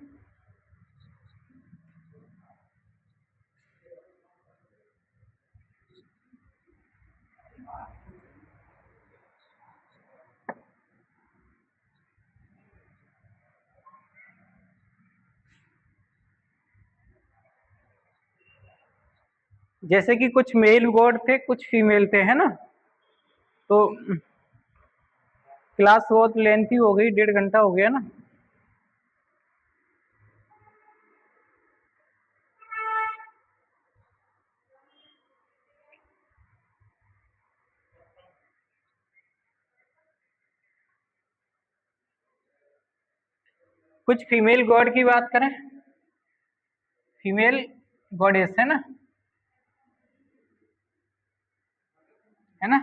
A: जैसे कि कुछ मेल गॉड थे, कुछ फीमेल थे, है ना। तो क्लास बहुत लेंथी हो गई, 1.5 घंटा हो गया ना। कुछ फीमेल गॉड की बात करें, फीमेल गॉडेस, है ना, है ना।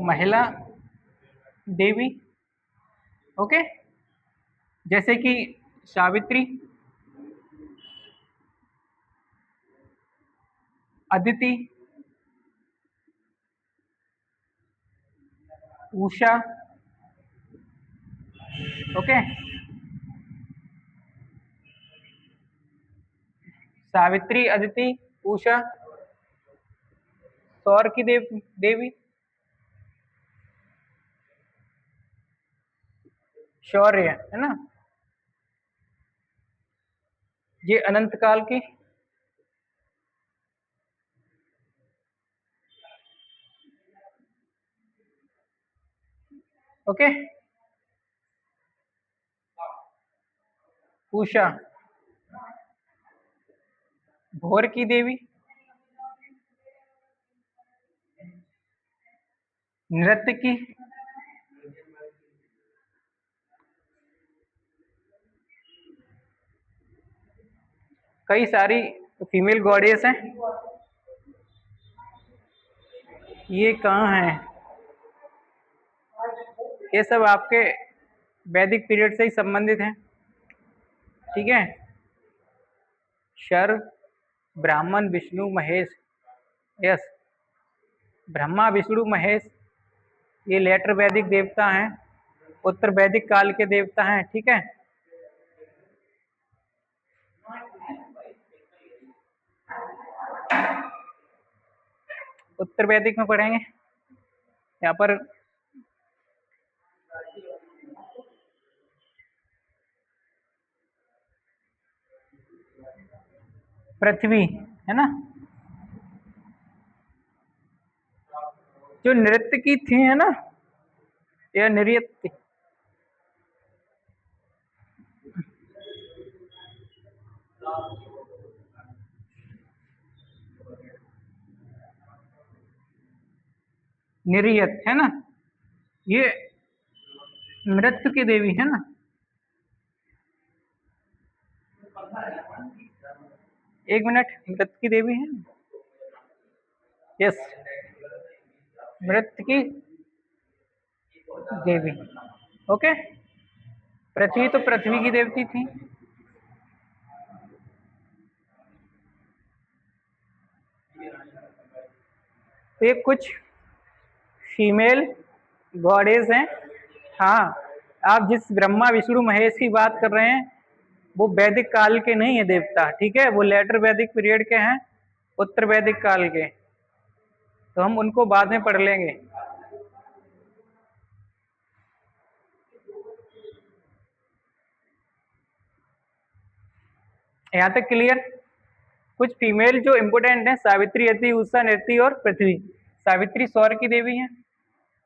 A: महिला देवी, ओके, जैसे कि सावित्री, अदिति, उषा, ओके। सावित्री, अदिति, उषा, सौर की देवी, शौर्य, है ना। ये अनंत काल की, ओके। उषा भोर की देवी, नृत्य की, कई सारी फीमेल गॉडेस हैं। ये कहाँ है? ये सब आपके वैदिक पीरियड से ही संबंधित हैं, ठीक है। शर, ब्राह्मण, विष्णु, महेश, यस, ब्रह्मा, विष्णु, महेश, ये लेटर वैदिक देवता हैं, उत्तर वैदिक काल के देवता हैं, ठीक है। उत्तर वैदिक में पढ़ेंगे। यहाँ पर पृथ्वी है ना, जो नृत्य की थी है ना, या नृत्य, निर्यत है ना, ये नृत्य की देवी है ना। एक मिनट, नृत्य की देवी है, यस, नृत्य की देवी, ओके। पृथ्वी तो पृथ्वी की देवती थी। तो ये कुछ फीमेल गॉडेस हैं। हाँ, आप जिस ब्रह्मा विष्णु महेश की बात कर रहे हैं वो वैदिक काल के नहीं है देवता, ठीक है, वो लेटर वैदिक पीरियड के हैं, उत्तर वैदिक काल के, तो हम उनको बाद में पढ़ लेंगे। यहाँ तक क्लियर। कुछ फीमेल जो इम्पोर्टेंट है, सावित्री, अति, उषा, नृत्य और पृथ्वी। सावित्री सौर की देवी है,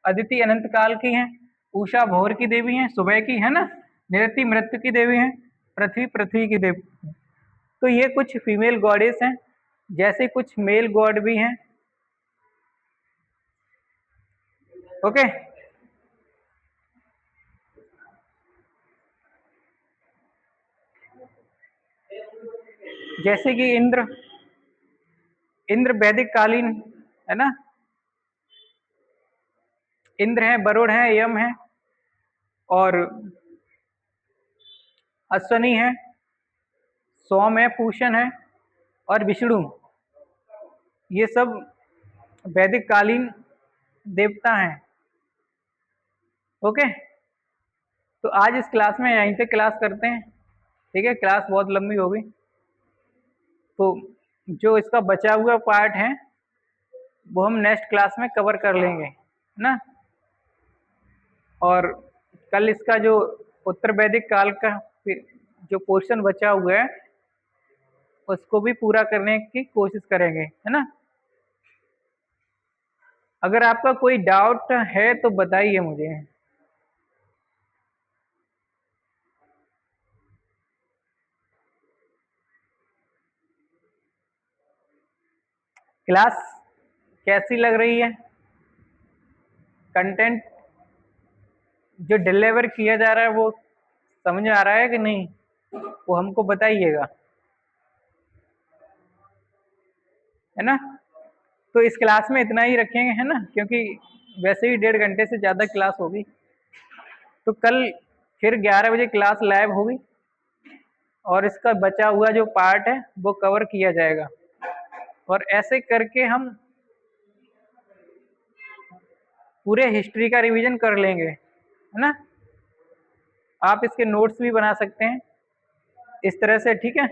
A: अदिति अनंत काल की है, उषा भोर की देवी है, सुबह की है ना, नृत्य मृत्यु की देवी है, पृथ्वी पृथ्वी की देवी। तो ये कुछ फीमेल गॉडेस हैं, जैसे कुछ मेल गॉड भी हैं, ओके। जैसे कि इंद्र, इंद्र वैदिक कालीन है ना, इंद्र है, वरुण है, यम है और अश्वनी है, सोम है, पूषण है और विष्णु, ये सब वैदिक कालीन देवता हैं, ओके। तो आज इस क्लास में यहीं पे क्लास करते हैं, ठीक है, क्लास बहुत लंबी हो गई, तो जो इसका बचा हुआ पार्ट है वो हम नेक्स्ट क्लास में कवर कर लेंगे, है ना। और कल इसका जो उत्तर वैदिक काल का जो क्वेश्चन बचा हुआ है उसको भी पूरा करने की कोशिश करेंगे, है ना। अगर आपका कोई डाउट है तो बताइए मुझे। क्लास कैसी लग रही है, कंटेंट जो डिलीवर किया जा रहा है वो समझ आ रहा है कि नहीं, वो हमको बताइएगा, है ना। तो इस क्लास में इतना ही रखेंगे, है ना, क्योंकि वैसे ही 1.5 घंटे से ज़्यादा क्लास होगी। तो कल फिर 11 बजे क्लास लाइव होगी और इसका बचा हुआ जो पार्ट है वो कवर किया जाएगा, और ऐसे करके हम पूरे हिस्ट्री का रिवीजन कर लेंगे, है ना। आप इसके नोट्स भी बना सकते हैं इस तरह से, ठीक है।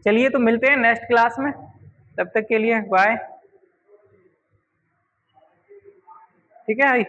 A: चलिए, तो मिलते हैं नेक्स्ट क्लास में, तब तक के लिए बाय, ठीक है भाई।